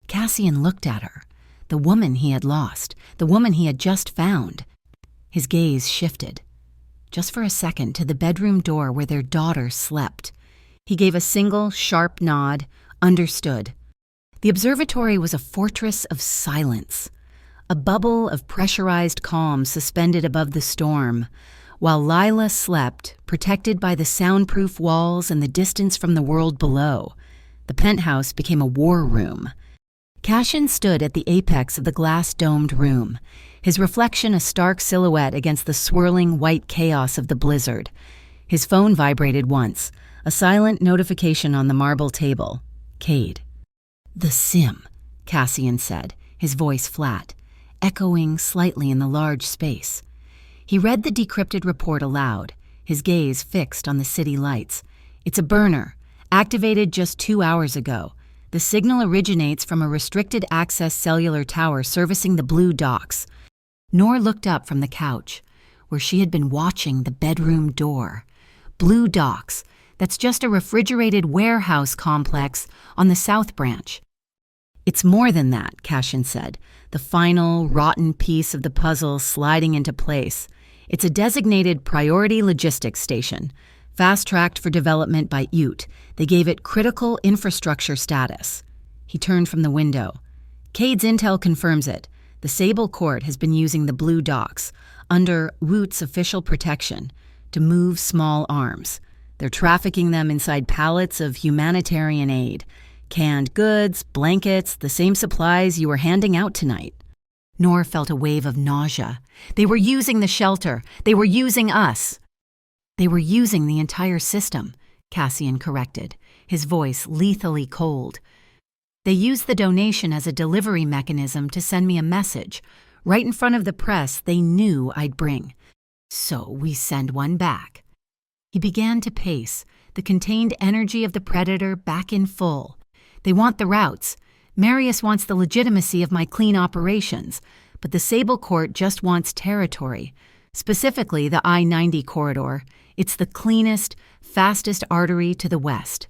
Cassian looked at her, the woman he had lost, the woman he had just found. His gaze shifted, just for a second, to the bedroom door where their daughter slept. He gave a single, sharp nod, understood. The observatory was a fortress of silence, a bubble of pressurized calm suspended above the storm. While Lila slept, protected by the soundproof walls and the distance from the world below, the penthouse became a war room. Cassian stood at the apex of the glass-domed room, his reflection a stark silhouette against the swirling white chaos of the blizzard. His phone vibrated once, a silent notification on the marble table. Cade. "The sim," Cassian said, his voice flat, echoing slightly in the large space. He read the decrypted report aloud, his gaze fixed on the city lights. "It's a burner, activated just 2 hours ago. The signal originates from a restricted access cellular tower servicing the Blue Docks." Noor looked up from the couch, where she had been watching the bedroom door. Blue Docks, that's just a refrigerated warehouse complex on the South Branch. "It's more than that," Cassian said, the final, rotten piece of the puzzle sliding into place. "It's a designated priority logistics station, fast-tracked for development by UTE. They gave it critical infrastructure status." He turned from the window. "Cade's intel confirms it. The Sable Court has been using the Blue Docks, under WUTE's official protection, to move small arms. They're trafficking them inside pallets of humanitarian aid. Canned goods, blankets, the same supplies you were handing out tonight." Noor felt a wave of nausea. They were using the shelter. They were using us. "They were using the entire system," Cassian corrected, his voice lethally cold. "They used the donation as a delivery mechanism to send me a message, right in front of the press they knew I'd bring. So we send one back." He began to pace, the contained energy of the predator back in full. "They want the routes. Marius wants the legitimacy of my clean operations, but the Sable Court just wants territory, specifically the I-90 corridor. It's the cleanest, fastest artery to the west."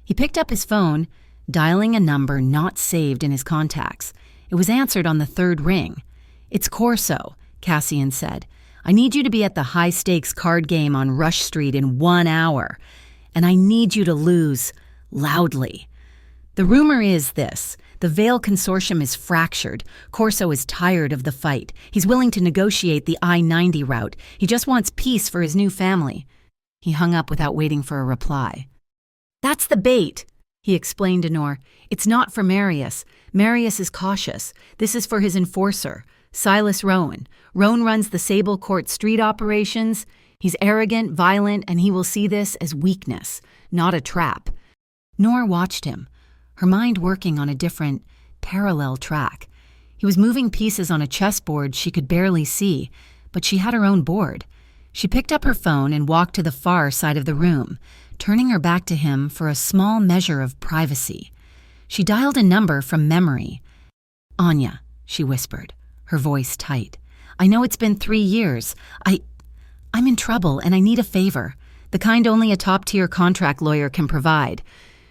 He picked up his phone, dialing a number not saved in his contacts. It was answered on the third ring. "It's Corso," Cassian said. "I need you to be at the high-stakes card game on Rush Street in 1 hour, and I need you to lose loudly. The rumor is this: the Vale Consortium is fractured. Corso is tired of the fight. He's willing to negotiate the I-90 route. He just wants peace for his new family." He hung up without waiting for a reply. "That's the bait," he explained to Noor. "It's not for Marius. Marius is cautious. This is for his enforcer, Silas Rowan. Rowan runs the Sable Court street operations. He's arrogant, violent, and he will see this as weakness, not a trap. Nora watched him, her mind working on a different, parallel track. He was moving pieces on a chessboard she could barely see, but she had her own board. She picked up her phone and walked to the far side of the room, turning her back to him for a small measure of privacy. She dialed a number from memory. "Anya," she whispered, her voice tight. "I know it's been 3 years. I'm in trouble and I need a favor, the kind only a top-tier contract lawyer can provide."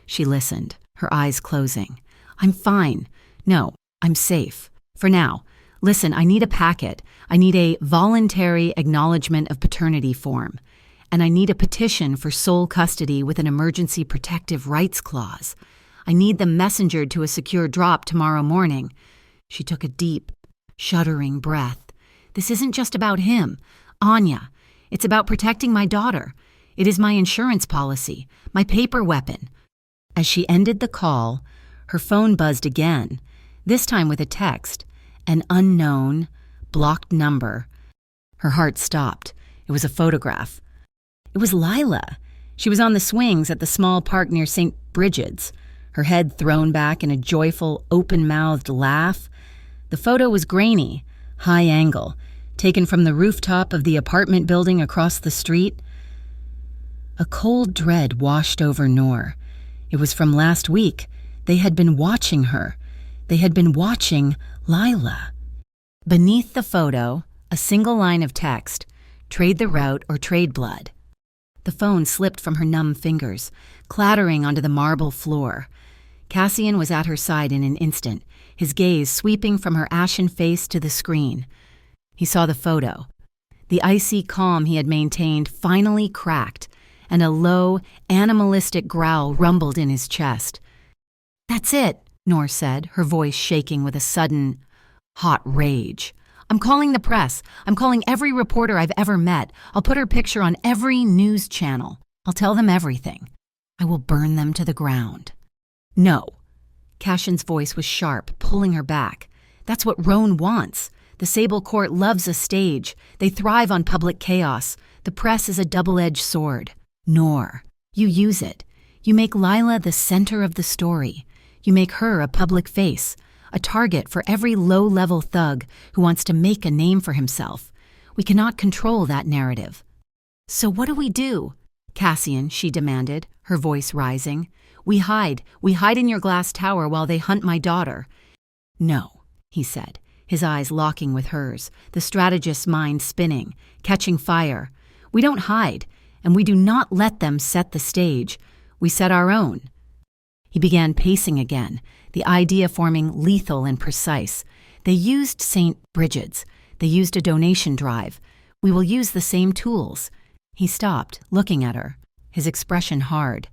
She listened, her eyes closing. "I'm fine. No, I'm safe. For now. Listen, I need a packet. I need a voluntary acknowledgement of paternity form. And I need a petition for sole custody with an emergency protective rights clause. I need them messengered to a secure drop tomorrow morning." She took a deep, shuddering breath. "This isn't just about him. Anya, it's about protecting my daughter. It is my insurance policy, my paper weapon." As she ended the call, her phone buzzed again, this time with a text, an unknown, blocked number. Her heart stopped. It was a photograph. It was Lila. She was on the swings at the small park near St. Bridget's, her head thrown back in a joyful, open-mouthed laugh. The photo was grainy, high angle, taken from the rooftop of the apartment building across the street. A cold dread washed over Noor. It was from last week. They had been watching her. They had been watching Lila. Beneath the photo, a single line of text, "Trade the route or trade blood." The phone slipped from her numb fingers, clattering onto the marble floor. Cassian was at her side in an instant, his gaze sweeping from her ashen face to the screen. He saw the photo. The icy calm he had maintained finally cracked, and a low, animalistic growl rumbled in his chest. "That's it," Noor said, her voice shaking with a sudden, hot rage. "I'm calling the press. I'm calling every reporter I've ever met. I'll put her picture on every news channel. I'll tell them everything. I will burn them to the ground." "No." Cassian's voice was sharp, pulling her back. "That's what Roan wants. The Sable Court loves a stage. They thrive on public chaos. The press is a double-edged sword. Noor, you use it. You make Lila the center of the story. You make her a public face, a target for every low-level thug who wants to make a name for himself. We cannot control that narrative." "So what do we do?" "Cassian," she demanded, her voice rising. We hide in your glass tower while they hunt my daughter." "No," he said, his eyes locking with hers, the strategist's mind spinning, catching fire. "We don't hide, and we do not let them set the stage. We set our own." He began pacing again, the idea forming lethal and precise. "They used St. Bridget's. They used a donation drive. We will use the same tools." He stopped, looking at her, his expression hard.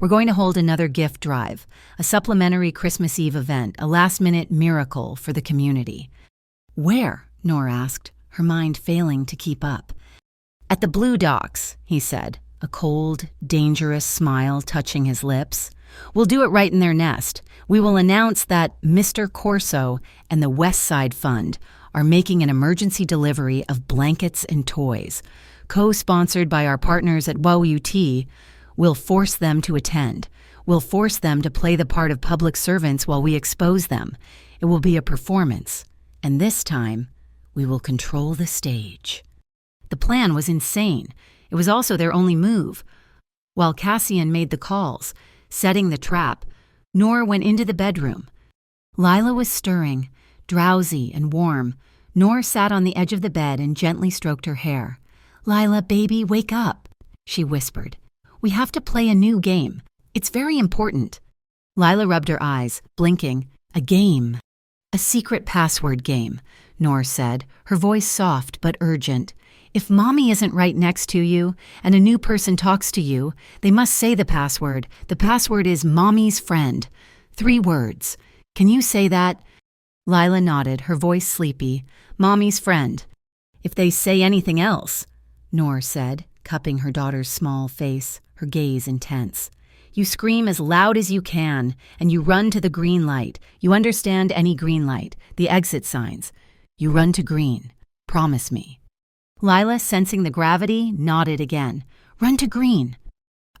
"We're going to hold another gift drive, a supplementary Christmas Eve event, a last-minute miracle for the community." "Where?" Noor asked, her mind failing to keep up. "At the Blue Docks," he said, a cold, dangerous smile touching his lips. "We'll do it right in their nest. We will announce that Mr. Corso and the West Side Fund are making an emergency delivery of blankets and toys. Co-sponsored by our partners at WUT, we'll force them to attend. We'll force them to play the part of public servants while we expose them. It will be a performance. And this time, we will control the stage." The plan was insane. It was also their only move. While Cassian made the calls, setting the trap, Noor went into the bedroom. Lila was stirring, drowsy and warm. Noor sat on the edge of the bed and gently stroked her hair. "Lila, baby, wake up," she whispered. "We have to play a new game. It's very important." Lila rubbed her eyes, blinking. "A game." "A secret password game," Noor said, her voice soft but urgent. "If Mommy isn't right next to you and a new person talks to you, they must say the password. The password is Mommy's friend. 3 words. Can you say that?" Lila nodded, her voice sleepy. "Mommy's friend." "If they say anything else," Noor said, cupping her daughter's small face, her gaze intense. You scream as loud as you can, and you run to the green light. You understand any green light, the exit signs. You run to green. Promise me. Lila, sensing the gravity, nodded again. Run to green.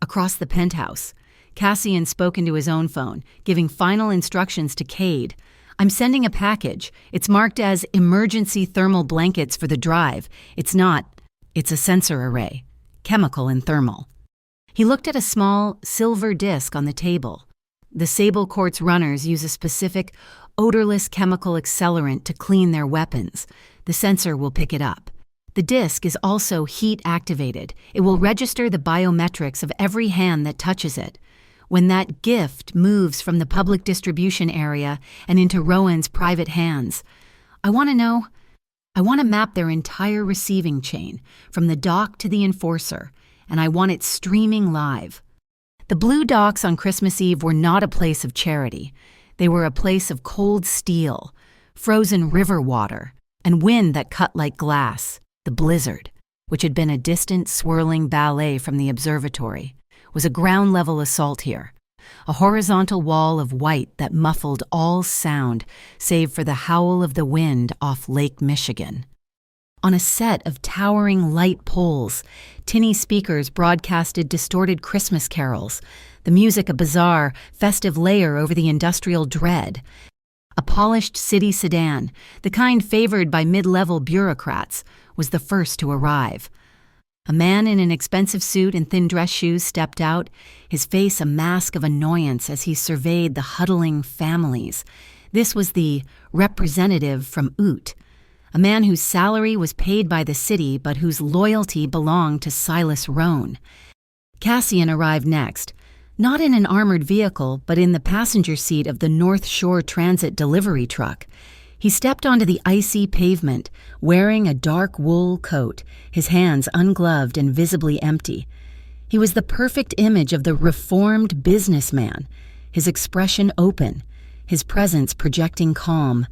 Across the penthouse, Cassian spoke into his own phone, giving final instructions to Cade. I'm sending a package. It's marked as emergency thermal blankets for the drive. It's not. It's a sensor array. Chemical and thermal. He looked at a small, silver disc on the table. The Sable Quartz runners use a specific, odorless chemical accelerant to clean their weapons. The sensor will pick it up. The disc is also heat-activated. It will register the biometrics of every hand that touches it. When that gift moves from the public distribution area and into Rowan's private hands, I want to map their entire receiving chain, from the dock to the enforcer, and I want it streaming live. The Blue Docks on Christmas Eve were not a place of charity. They were a place of cold steel, frozen river water, and wind that cut like glass. The blizzard, which had been a distant swirling ballet from the observatory, was a ground-level assault here, a horizontal wall of white that muffled all sound save for the howl of the wind off Lake Michigan. On a set of towering light poles, tinny speakers broadcasted distorted Christmas carols, the music a bizarre, festive layer over the industrial dread. A polished city sedan, the kind favored by mid-level bureaucrats, was the first to arrive. A man in an expensive suit and thin dress shoes stepped out, his face a mask of annoyance as he surveyed the huddling families. This was the representative from Oot, a man whose salary was paid by the city but whose loyalty belonged to Silas Roan. Cassian arrived next, not in an armored vehicle but in the passenger seat of the North Shore Transit delivery truck. He stepped onto the icy pavement, wearing a dark wool coat, his hands ungloved and visibly empty. He was the perfect image of the reformed businessman, his expression open, his presence projecting calm.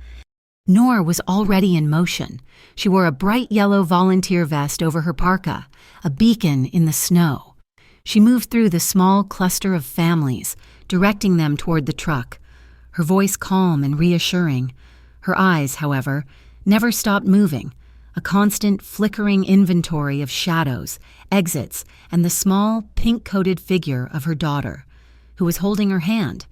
Nor was already in motion. She wore a bright yellow volunteer vest over her parka, a beacon in the snow. She moved through the small cluster of families, directing them toward the truck, her voice calm and reassuring. Her eyes, however, never stopped moving, a constant flickering inventory of shadows, exits, and the small, pink-coated figure of her daughter, who was holding her hand.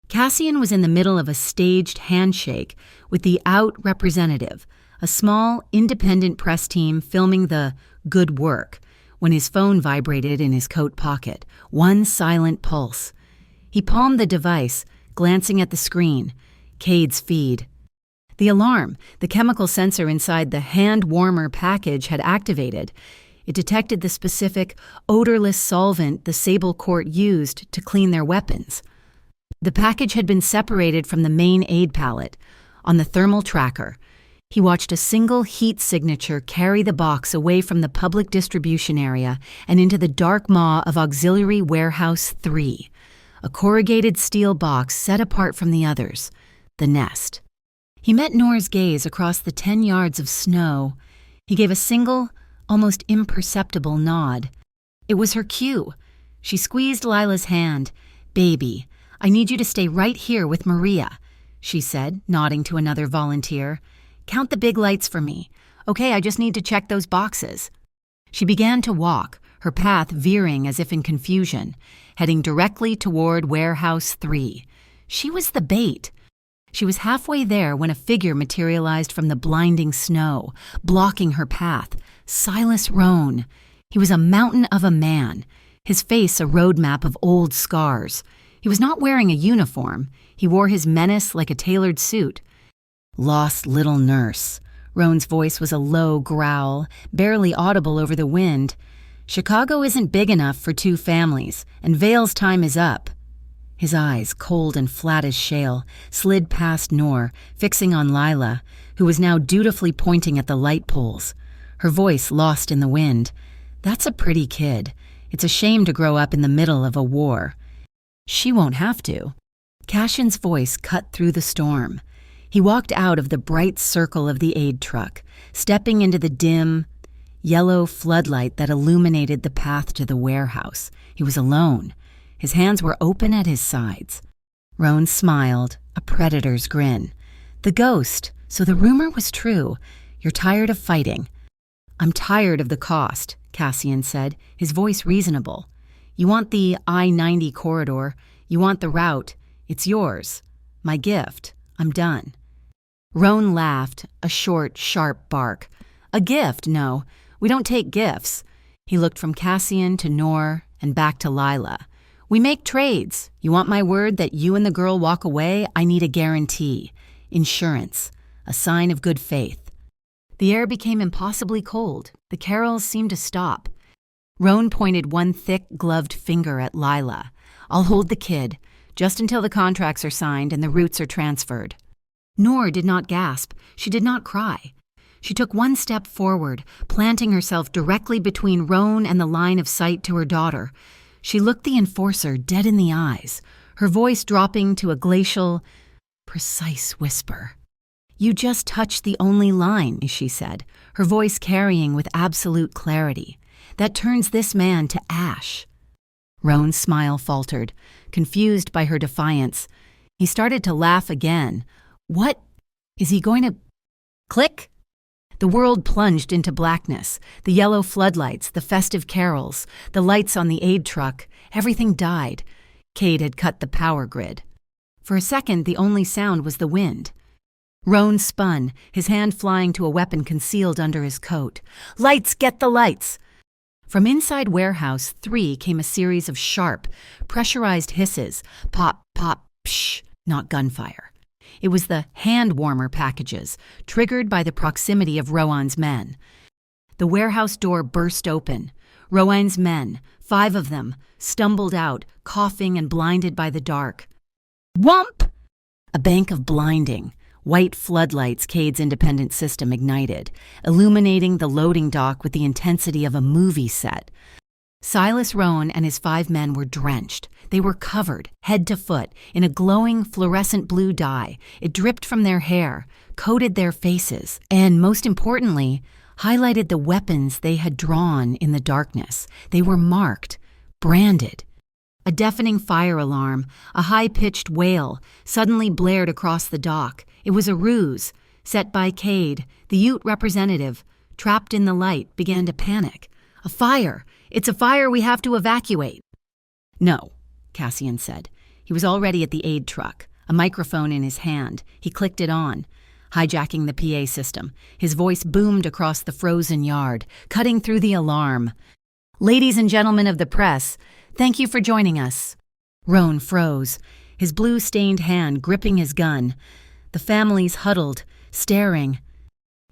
Cassian was in the middle of a staged handshake with the Out representative, a small, independent press team filming the good work, when his phone vibrated in his coat pocket, one silent pulse. He palmed the device, glancing at the screen, Cade's feed. The alarm, the chemical sensor inside the hand warmer package, had activated. It detected the specific, odorless solvent the Sable Court used to clean their weapons. The package had been separated from the main aid pallet. On the thermal tracker, he watched a single heat signature carry the box away from the public distribution area and into the dark maw of Auxiliary Warehouse 3, a corrugated steel box set apart from the others, the nest. He met Nora's gaze across the 10 yards of snow. He gave a single, almost imperceptible nod. It was her cue. She squeezed Lila's hand. "Baby, I need you to stay right here with Maria," she said, nodding to another volunteer. "Count the big lights for me. Okay, I just need to check those boxes." She began to walk, her path veering as if in confusion, heading directly toward Warehouse 3. She was the bait. She was halfway there when a figure materialized from the blinding snow, blocking her path. Silas Roan. He was a mountain of a man, his face a roadmap of old scars. He was not wearing a uniform. He wore his menace like a tailored suit. "Lost little nurse." Roan's voice was a low growl, barely audible over the wind. "Chicago isn't big enough for 2 families, and Vale's time is up." His eyes, cold and flat as shale, slid past Nor, fixing on Lila, who was now dutifully pointing at the light poles. Her voice lost in the wind. "That's a pretty kid. It's a shame to grow up in the middle of a war." "She won't have to." Cassian's voice cut through the storm. He walked out of the bright circle of the aid truck, stepping into the dim, yellow floodlight that illuminated the path to the warehouse. He was alone. His hands were open at his sides. Roan smiled, a predator's grin. The ghost, so the rumor was true. You're tired of fighting. I'm tired of the cost, Cassian said, his voice reasonable. You want the I-90 corridor. You want the route. It's yours. My gift. I'm done. Roan laughed, a short, sharp bark. A gift? No. We don't take gifts. He looked from Cassian to Noor and back to Lila. We make trades. You want my word that you and the girl walk away? I need a guarantee. Insurance. A sign of good faith. The air became impossibly cold. The carols seemed to stop. Roan pointed one thick, gloved finger at Lila. I'll hold the kid, just until the contracts are signed and the routes are transferred. Noor did not gasp. She did not cry. She took one step forward, planting herself directly between Roan and the line of sight to her daughter. She looked the enforcer dead in the eyes, her voice dropping to a glacial, precise whisper. You just touched the only line, she said, her voice carrying with absolute clarity. That turns this man to ash. Roan's smile faltered, confused by her defiance. He started to laugh again. What? Is he going to... Click? The world plunged into blackness. The yellow floodlights, the festive carols, the lights on the aid truck, everything died. Cade had cut the power grid. For a second, the only sound was the wind. Roan spun, his hand flying to a weapon concealed under his coat. Lights, get the lights! From inside Warehouse 3 came a series of sharp, pressurized hisses. Pop, pop, psh, not gunfire. It was the hand-warmer packages, triggered by the proximity of Rowan's men. The warehouse door burst open. Rowan's men, 5 of them, stumbled out, coughing and blinded by the dark. Whomp! A bank of blinding, white floodlights Cade's independent system ignited, illuminating the loading dock with the intensity of a movie set. Silas Rowan and his 5 men were drenched. They were covered, head to foot, in a glowing fluorescent blue dye. It dripped from their hair, coated their faces, and, most importantly, highlighted the weapons they had drawn in the darkness. They were marked, branded. A deafening fire alarm, a high-pitched wail, suddenly blared across the dock. It was a ruse, set by Cade. The Ute representative, trapped in the light, began to panic. A fire! It's a fire we have to evacuate. No, Cassian said. He was already at the aid truck, a microphone in his hand. He clicked it on, hijacking the PA system. His voice boomed across the frozen yard, cutting through the alarm. Ladies and gentlemen of the press, thank you for joining us. Roan froze, his blue-stained hand gripping his gun. The families huddled, staring.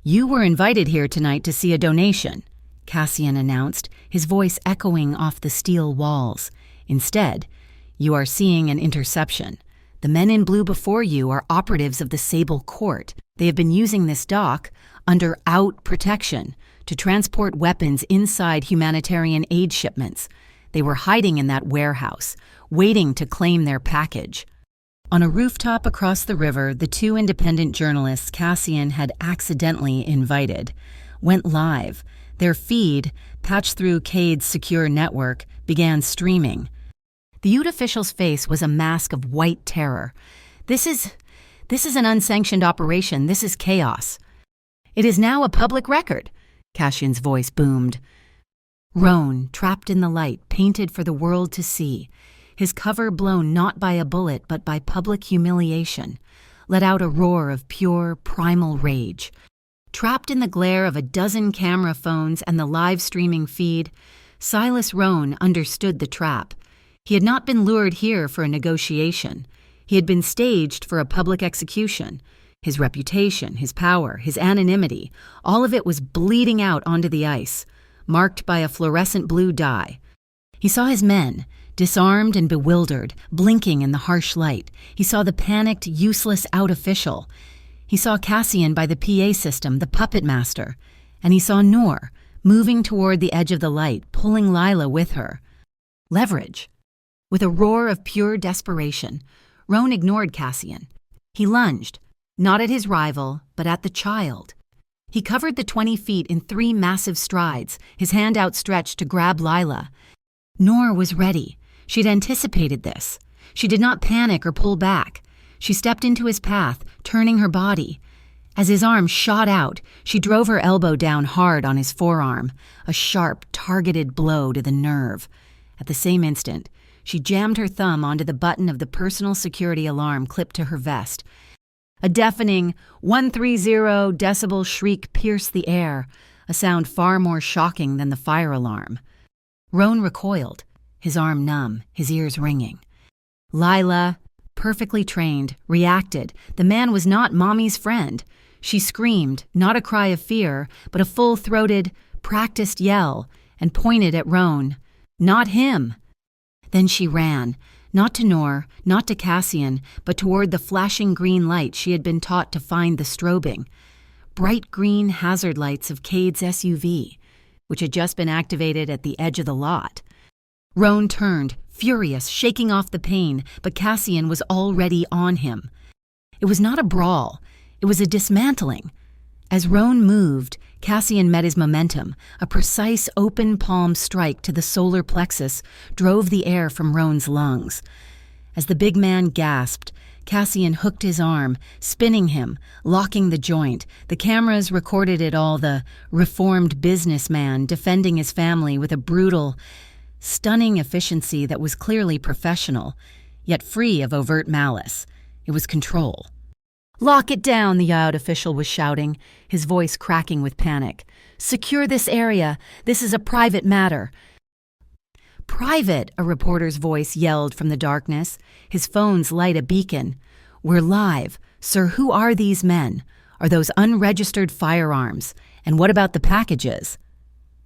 You were invited here tonight to see a donation, Cassian announced, his voice echoing off the steel walls. Instead, you are seeing an interception. The men in blue before you are operatives of the Sable Court. They have been using this dock under out protection to transport weapons inside humanitarian aid shipments. They were hiding in that warehouse, waiting to claim their package. On a rooftop across the river, the 2 independent journalists Cassian had accidentally invited went live. Their feed, patched through Cade's secure network, began streaming. The Ute official's face was a mask of white terror. This is an unsanctioned operation. This is chaos. It is now a public record, Cassian's voice boomed. Roan, trapped in the light, painted for the world to see, his cover blown not by a bullet but by public humiliation, let out a roar of pure, primal rage. Trapped in the glare of a dozen camera phones and the live streaming feed, Silas Rowan understood the trap. He had not been lured here for a negotiation. He had been staged for a public execution. His reputation, his power, his anonymity, all of it was bleeding out onto the ice, marked by a fluorescent blue dye. He saw his men, disarmed and bewildered, blinking in the harsh light. He saw the panicked, useless out official. He saw Cassian by the PA system, the puppet master, and he saw Noor, moving toward the edge of the light, pulling Lila with her. Leverage. With a roar of pure desperation, Roan ignored Cassian. He lunged, not at his rival, but at the child. He covered the 20 feet in 3 massive strides, his hand outstretched to grab Lila. Noor was ready. She'd anticipated this. She did not panic or pull back. She stepped into his path, turning her body. As his arm shot out, she drove her elbow down hard on his forearm, a sharp, targeted blow to the nerve. At the same instant, she jammed her thumb onto the button of the personal security alarm clipped to her vest. A deafening 130 decibel shriek pierced the air, a sound far more shocking than the fire alarm. Roan recoiled, his arm numb, his ears ringing. Lila, perfectly trained, reacted. The man was not Mommy's friend. She screamed, not a cry of fear, but a full-throated, practiced yell, and pointed at Roan. Not him! Then she ran, not to Noor, not to Cassian, but toward the flashing green light she had been taught to find the strobing. Bright green hazard lights of Cade's SUV, which had just been activated at the edge of the lot. Roan turned, furious, shaking off the pain, but Cassian was already on him. It was not a brawl. It was a dismantling. As Roan moved, Cassian met his momentum. A precise open palm strike to the solar plexus drove the air from Roan's lungs. As the big man gasped, Cassian hooked his arm, spinning him, locking the joint. The cameras recorded it all, the reformed businessman defending his family with a brutal, stunning efficiency that was clearly professional, yet free of overt malice. It was control. "Lock it down," the yacht official was shouting, his voice cracking with panic. "Secure this area. This is a private matter." "Private," a reporter's voice yelled from the darkness, his phone's light a beacon. "We're live. Sir, who are these men? Are those unregistered firearms? And what about the packages?"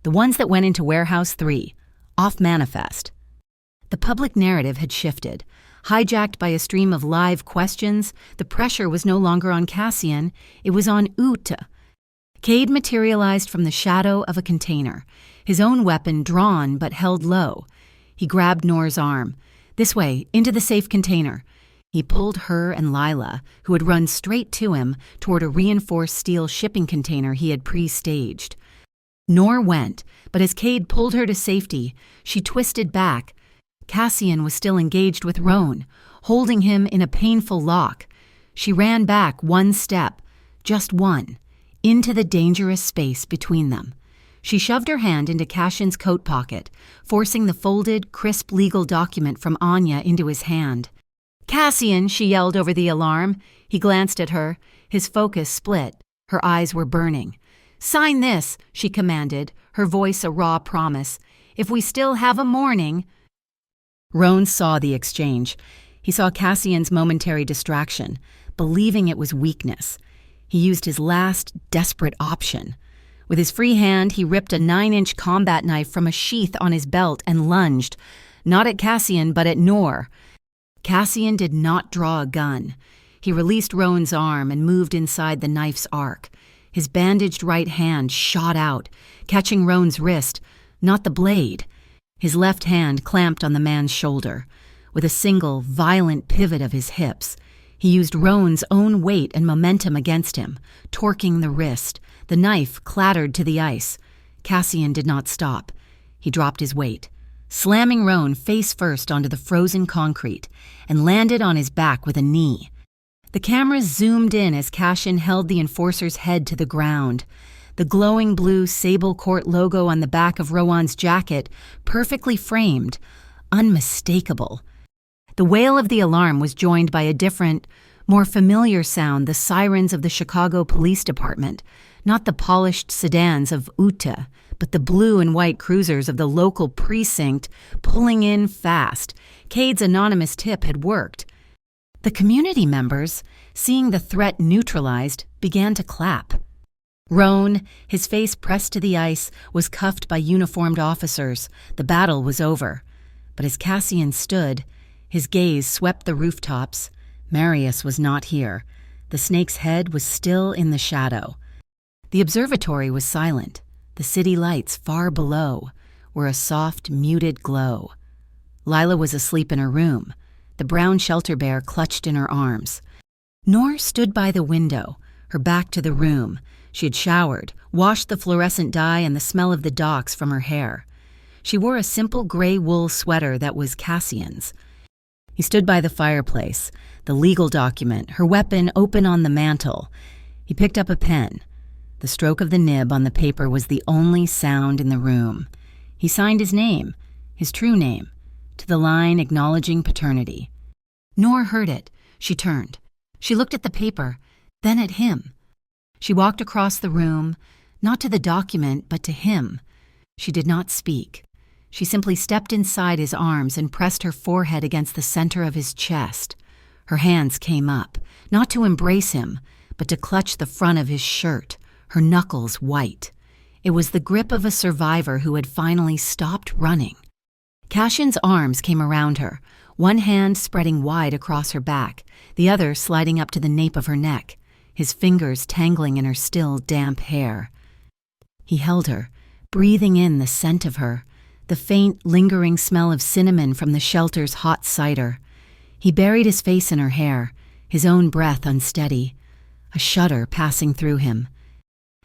"The ones that went into Warehouse 3. Off manifest." The public narrative had shifted. Hijacked by a stream of live questions, the pressure was no longer on Cassian, it was on Uta. Cade materialized from the shadow of a container, his own weapon drawn but held low. He grabbed Noor's arm. "This way, into the safe container." He pulled her and Lila, who had run straight to him, toward a reinforced steel shipping container he had pre-staged. Noor went, but as Cade pulled her to safety, she twisted back. Cassian was still engaged with Roan, holding him in a painful lock. She ran back one step, just one, into the dangerous space between them. She shoved her hand into Cassian's coat pocket, forcing the folded, crisp legal document from Anya into his hand. "Cassian," she yelled over the alarm. He glanced at her, his focus split. Her eyes were burning. "Sign this," she commanded, her voice a raw promise. "If we still have a morning—" Roan saw the exchange. He saw Cassian's momentary distraction, believing it was weakness. He used his last, desperate option. With his free hand, he ripped a 9-inch combat knife from a sheath on his belt and lunged, not at Cassian, but at Noor. Cassian did not draw a gun. He released Roan's arm and moved inside the knife's arc. His bandaged right hand shot out, catching Roan's wrist, not the blade. His left hand clamped on the man's shoulder. With a single, violent pivot of his hips, he used Roan's own weight and momentum against him, torquing the wrist. The knife clattered to the ice. Cassian did not stop. He dropped his weight, slamming Roan face first onto the frozen concrete, and landed on his back with a knee. The cameras zoomed in as Cassian held the enforcer's head to the ground. The glowing blue Sable Court logo on the back of Rowan's jacket, perfectly framed, unmistakable. The wail of the alarm was joined by a different, more familiar sound, the sirens of the Chicago Police Department, not the polished sedans of Uta, but the blue and white cruisers of the local precinct pulling in fast. Cade's anonymous tip had worked. The community members, seeing the threat neutralized, began to clap. Roan, his face pressed to the ice, was cuffed by uniformed officers. The battle was over. But as Cassian stood, his gaze swept the rooftops. Marius was not here. The snake's head was still in the shadow. The observatory was silent. The city lights far below were a soft, muted glow. Lila was asleep in her room, the brown shelter bear clutched in her arms. Noor stood by the window, her back to the room. She had showered, washed the fluorescent dye and the smell of the docks from her hair. She wore a simple gray wool sweater that was Cassian's. He stood by the fireplace, the legal document, her weapon open on the mantel. He picked up a pen. The stroke of the nib on the paper was the only sound in the room. He signed his name, his true name, to the line acknowledging paternity. Noor heard it. She turned. She looked at the paper, then at him. She walked across the room, not to the document, but to him. She did not speak. She simply stepped inside his arms and pressed her forehead against the center of his chest. Her hands came up, not to embrace him, but to clutch the front of his shirt, her knuckles white. It was the grip of a survivor who had finally stopped running. Cassian's arms came around her, one hand spreading wide across her back, the other sliding up to the nape of her neck, his fingers tangling in her still damp hair. He held her, breathing in the scent of her, the faint, lingering smell of cinnamon from the shelter's hot cider. He buried his face in her hair, his own breath unsteady, a shudder passing through him.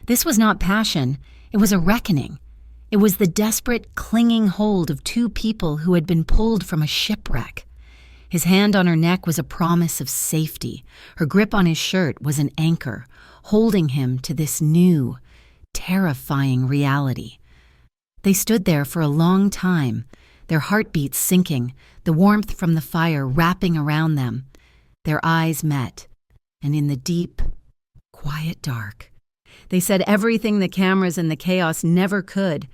This was not passion, it was a reckoning. It was the desperate, clinging hold of two people who had been pulled from a shipwreck. His hand on her neck was a promise of safety. Her grip on his shirt was an anchor, holding him to this new, terrifying reality. They stood there for a long time, their heartbeats sinking, the warmth from the fire wrapping around them. Their eyes met, and in the deep, quiet dark, they said everything the cameras and the chaos never could.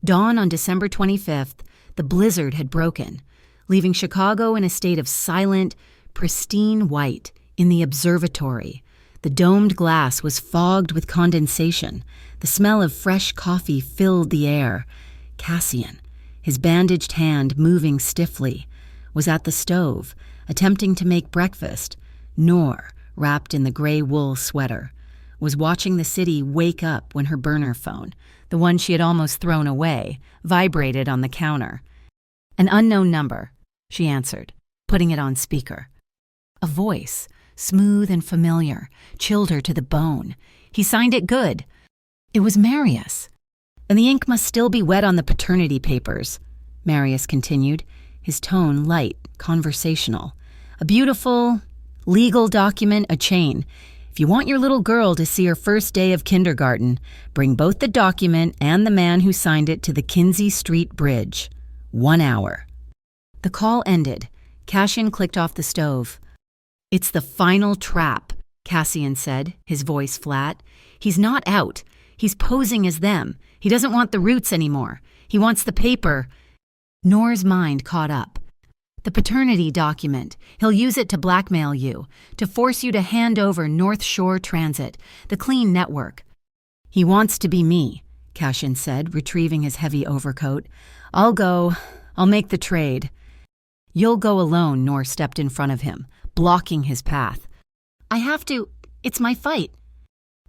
Dawn on December 25th, the blizzard had broken, leaving Chicago in a state of silent, pristine white in the observatory. The domed glass was fogged with condensation. The smell of fresh coffee filled the air. Cassian, his bandaged hand moving stiffly, was at the stove, attempting to make breakfast. Noor, wrapped in the gray wool sweater, was watching the city wake up when her burner phone, the one she had almost thrown away, vibrated on the counter. An unknown number, she answered, putting it on speaker. A voice, smooth and familiar, chilled her to the bone. He signed it good. It was Marius. And the ink must still be wet on the paternity papers, Marius continued, his tone light, conversational. A beautiful, legal document, a chain. If you want your little girl to see her first day of kindergarten, bring both the document and the man who signed it to the Kinsey Street Bridge. 1 hour. The call ended. Cassian clicked off the stove. It's the final trap, Cassian said, his voice flat. He's not out. He's posing as them. He doesn't want the roots anymore. He wants the paper. Noor's mind caught up. The paternity document. He'll use it to blackmail you, to force you to hand over North Shore Transit, the clean network. He wants to be me, Cassian said, retrieving his heavy overcoat. I'll go. I'll make the trade. You'll go alone, Noor stepped in front of him, blocking his path. I have to. It's my fight.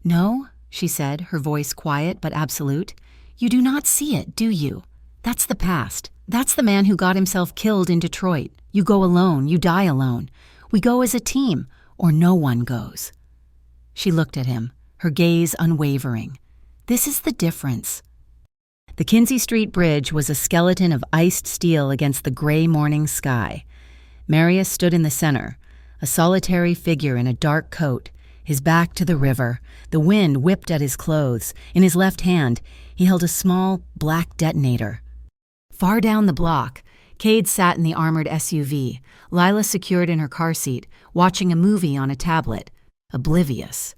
No, she said, her voice quiet but absolute. You do not see it, do you? That's the past. That's the man who got himself killed in Detroit. You go alone, you die alone. We go as a team, or no one goes. She looked at him, her gaze unwavering. This is the difference. The Kinsey Street Bridge was a skeleton of iced steel against the gray morning sky. Marius stood in the center, a solitary figure in a dark coat, his back to the river. The wind whipped at his clothes. In his left hand, he held a small, black detonator. Far down the block, Cade sat in the armored SUV, Lila secured in her car seat, watching a movie on a tablet, oblivious.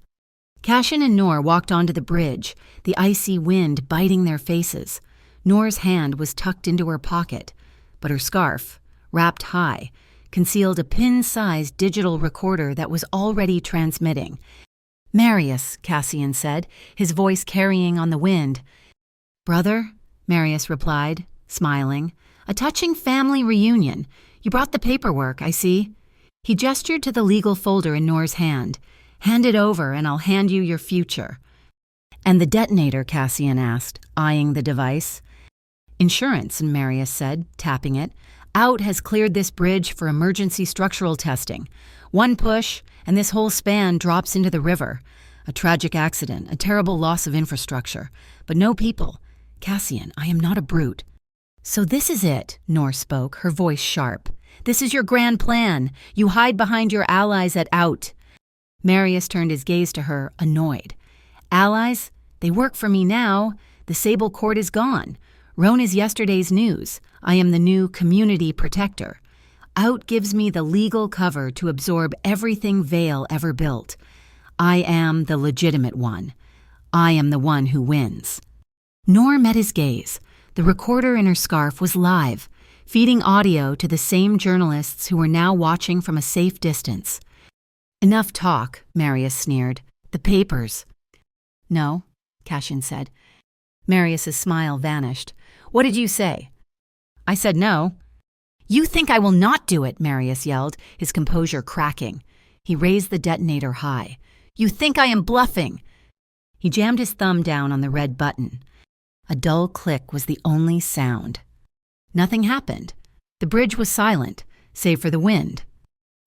Cassian and Noor walked onto the bridge, the icy wind biting their faces. Noor's hand was tucked into her pocket, but her scarf, wrapped high, concealed a pin-sized digital recorder that was already transmitting. Marius, Cassian said, his voice carrying on the wind. Brother, Marius replied, smiling. A touching family reunion. You brought the paperwork, I see. He gestured to the legal folder in Noor's hand. Hand it over and I'll hand you your future. And the detonator, Cassian asked, eyeing the device. Insurance, Marius said, tapping it. Out has cleared this bridge for emergency structural testing. One push, and this whole span drops into the river. A tragic accident, a terrible loss of infrastructure. But no people. Cassian, I am not a brute. "So this is it," Noor spoke, her voice sharp. "This is your grand plan. You hide behind your allies at Out." Marius turned his gaze to her, annoyed. "Allies? They work for me now. The Sable Court is gone. Roan is yesterday's news. I am the new community protector. Out gives me the legal cover to absorb everything Vale ever built. I am the legitimate one. I am the one who wins." Noor met his gaze. The recorder in her scarf was live, feeding audio to the same journalists who were now watching from a safe distance. "Enough talk," Marius sneered. "The papers." "No," Cassian said. Marius's smile vanished. "What did you say?" "I said no." "You think I will not do it," Marius yelled, his composure cracking. He raised the detonator high. "You think I am bluffing." He jammed his thumb down on the red button. A dull click was the only sound. Nothing happened. The bridge was silent, save for the wind.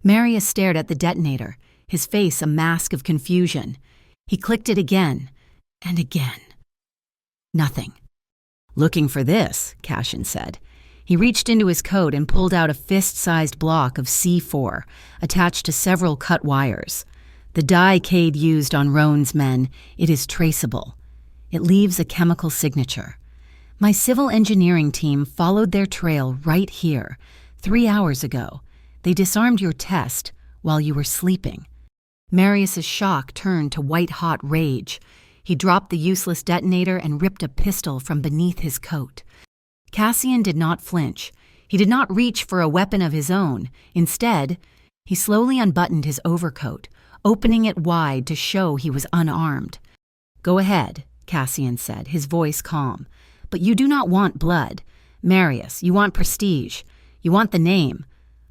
Marius stared at the detonator, his face a mask of confusion. He clicked it again and again. Nothing. "Looking for this," Cassian said. He reached into his coat and pulled out a fist-sized block of C4, attached to several cut wires. "The dye Cade used on Roan's men, it is traceable. It leaves a chemical signature. My civil engineering team followed their trail right here, 3 hours ago. They disarmed your test while you were sleeping." Marius's shock turned to white-hot rage. He dropped the useless detonator and ripped a pistol from beneath his coat. Cassian did not flinch. He did not reach for a weapon of his own. Instead, he slowly unbuttoned his overcoat, opening it wide to show he was unarmed. "Go ahead," Cassian said, his voice calm. "But you do not want blood. Marius, you want prestige. You want the name.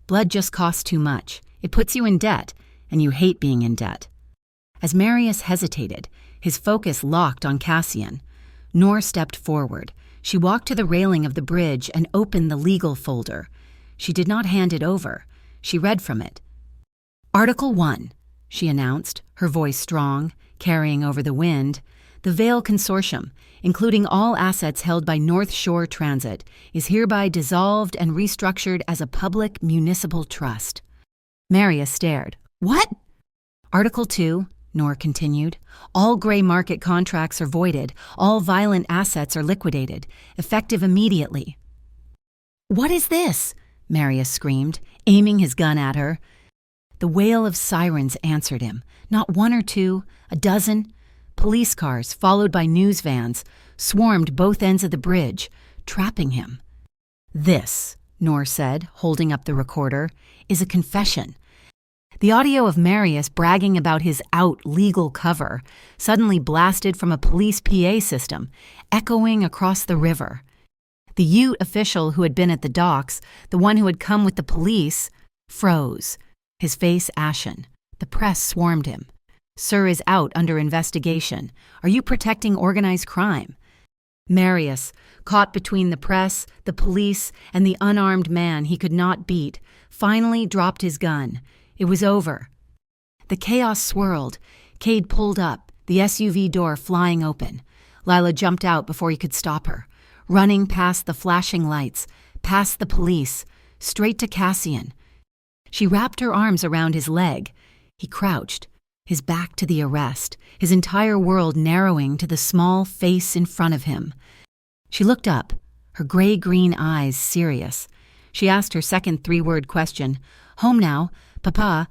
Blood just costs too much. It puts you in debt, and you hate being in debt." As Marius hesitated, his focus locked on Cassian. Noor stepped forward. She walked to the railing of the bridge and opened the legal folder. She did not hand it over. She read from it. "Article 1, she announced, her voice strong, carrying over the wind. "The Vale Consortium, including all assets held by North Shore Transit, is hereby dissolved and restructured as a public municipal trust." Marius stared. "What?" "Article 2, Noor continued. "All gray market contracts are voided. All violent assets are liquidated, effective immediately." "What is this?" Marius screamed, aiming his gun at her. The wail of sirens answered him. Not one or two, a dozen. Police cars, followed by news vans, swarmed both ends of the bridge, trapping him. "This," Noor said, holding up the recorder, "is a confession." The audio of Marius bragging about his out legal cover suddenly blasted from a police PA system, echoing across the river. The Ute official who had been at the docks, the one who had come with the police, froze, his face ashen. The press swarmed him. "Sir is out under investigation. Are you protecting organized crime?" Marius, caught between the press, the police, and the unarmed man he could not beat, finally dropped his gun. It was over. The chaos swirled. Cade pulled up, the SUV door flying open. Lila jumped out before he could stop her, running past the flashing lights, past the police, straight to Cassian. She wrapped her arms around his leg. He crouched, his back to the arrest, his entire world narrowing to the small face in front of him. She looked up, her gray-green eyes serious. She asked her second 3-word question, "Home now, Papa?"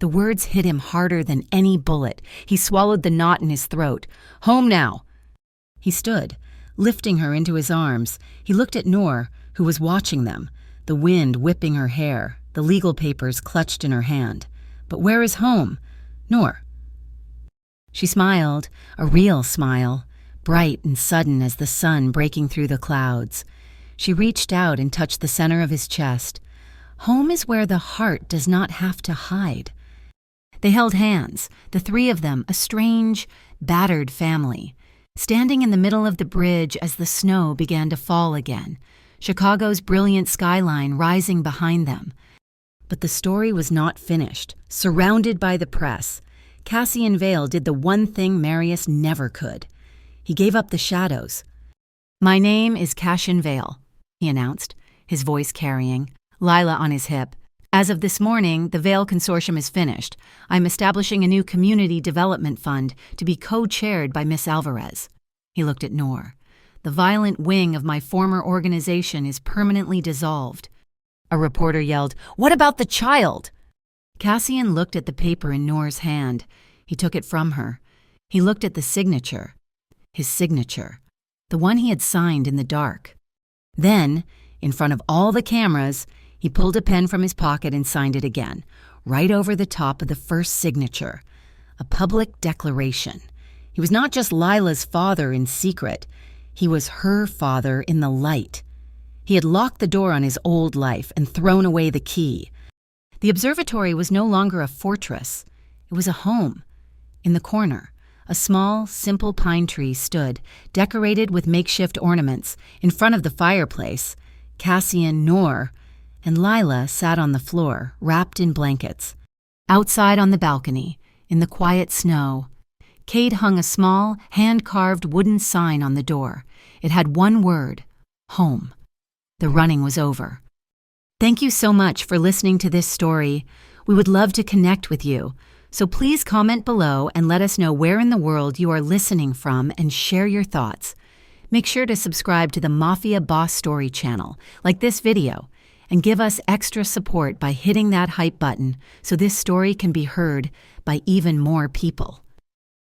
The words hit him harder than any bullet. He swallowed the knot in his throat. "Home now." He stood, lifting her into his arms. He looked at Noor, who was watching them, the wind whipping her hair, the legal papers clutched in her hand. "But where is home? Noor?" She smiled, a real smile, bright and sudden as the sun breaking through the clouds. She reached out and touched the center of his chest. "Home is where the heart does not have to hide." They held hands, the 3 of them, a strange, battered family, standing in the middle of the bridge as the snow began to fall again, Chicago's brilliant skyline rising behind them. But the story was not finished. Surrounded by the press, Cassian Vale did the one thing Marius never could. He gave up the shadows. "My name is Cassian Vale," he announced, his voice carrying, Lila on his hip. As of this morning, the Vale Consortium is finished. I'm establishing a new community development fund to be co-chaired by Miss Alvarez. He looked at Noor. The violent wing of my former organization is permanently dissolved. A reporter yelled, "What about the child?" Cassian looked at the paper in Noor's hand. He took it from her. He looked at the signature. His signature. The one he had signed in the dark. Then, in front of all the cameras, he pulled a pen from his pocket and signed it again, right over the top of the first signature. A public declaration. He was not just Lila's father in secret. He was her father in the light. He had locked the door on his old life and thrown away the key. The observatory was no longer a fortress. It was a home. In the corner, a small, simple pine tree stood, decorated with makeshift ornaments. In front of the fireplace, Cassian, Noor, and Lila sat on the floor, wrapped in blankets. Outside on the balcony, in the quiet snow, Cade hung a small, hand-carved wooden sign on the door. It had one word, home. The running was over. Thank you so much for listening to this story. We would love to connect with you, so please comment below and let us know where in the world you are listening from and share your thoughts. Make sure to subscribe to the Mafia Boss Story channel, like this video, and give us extra support by hitting that hype button so this story can be heard by even more people.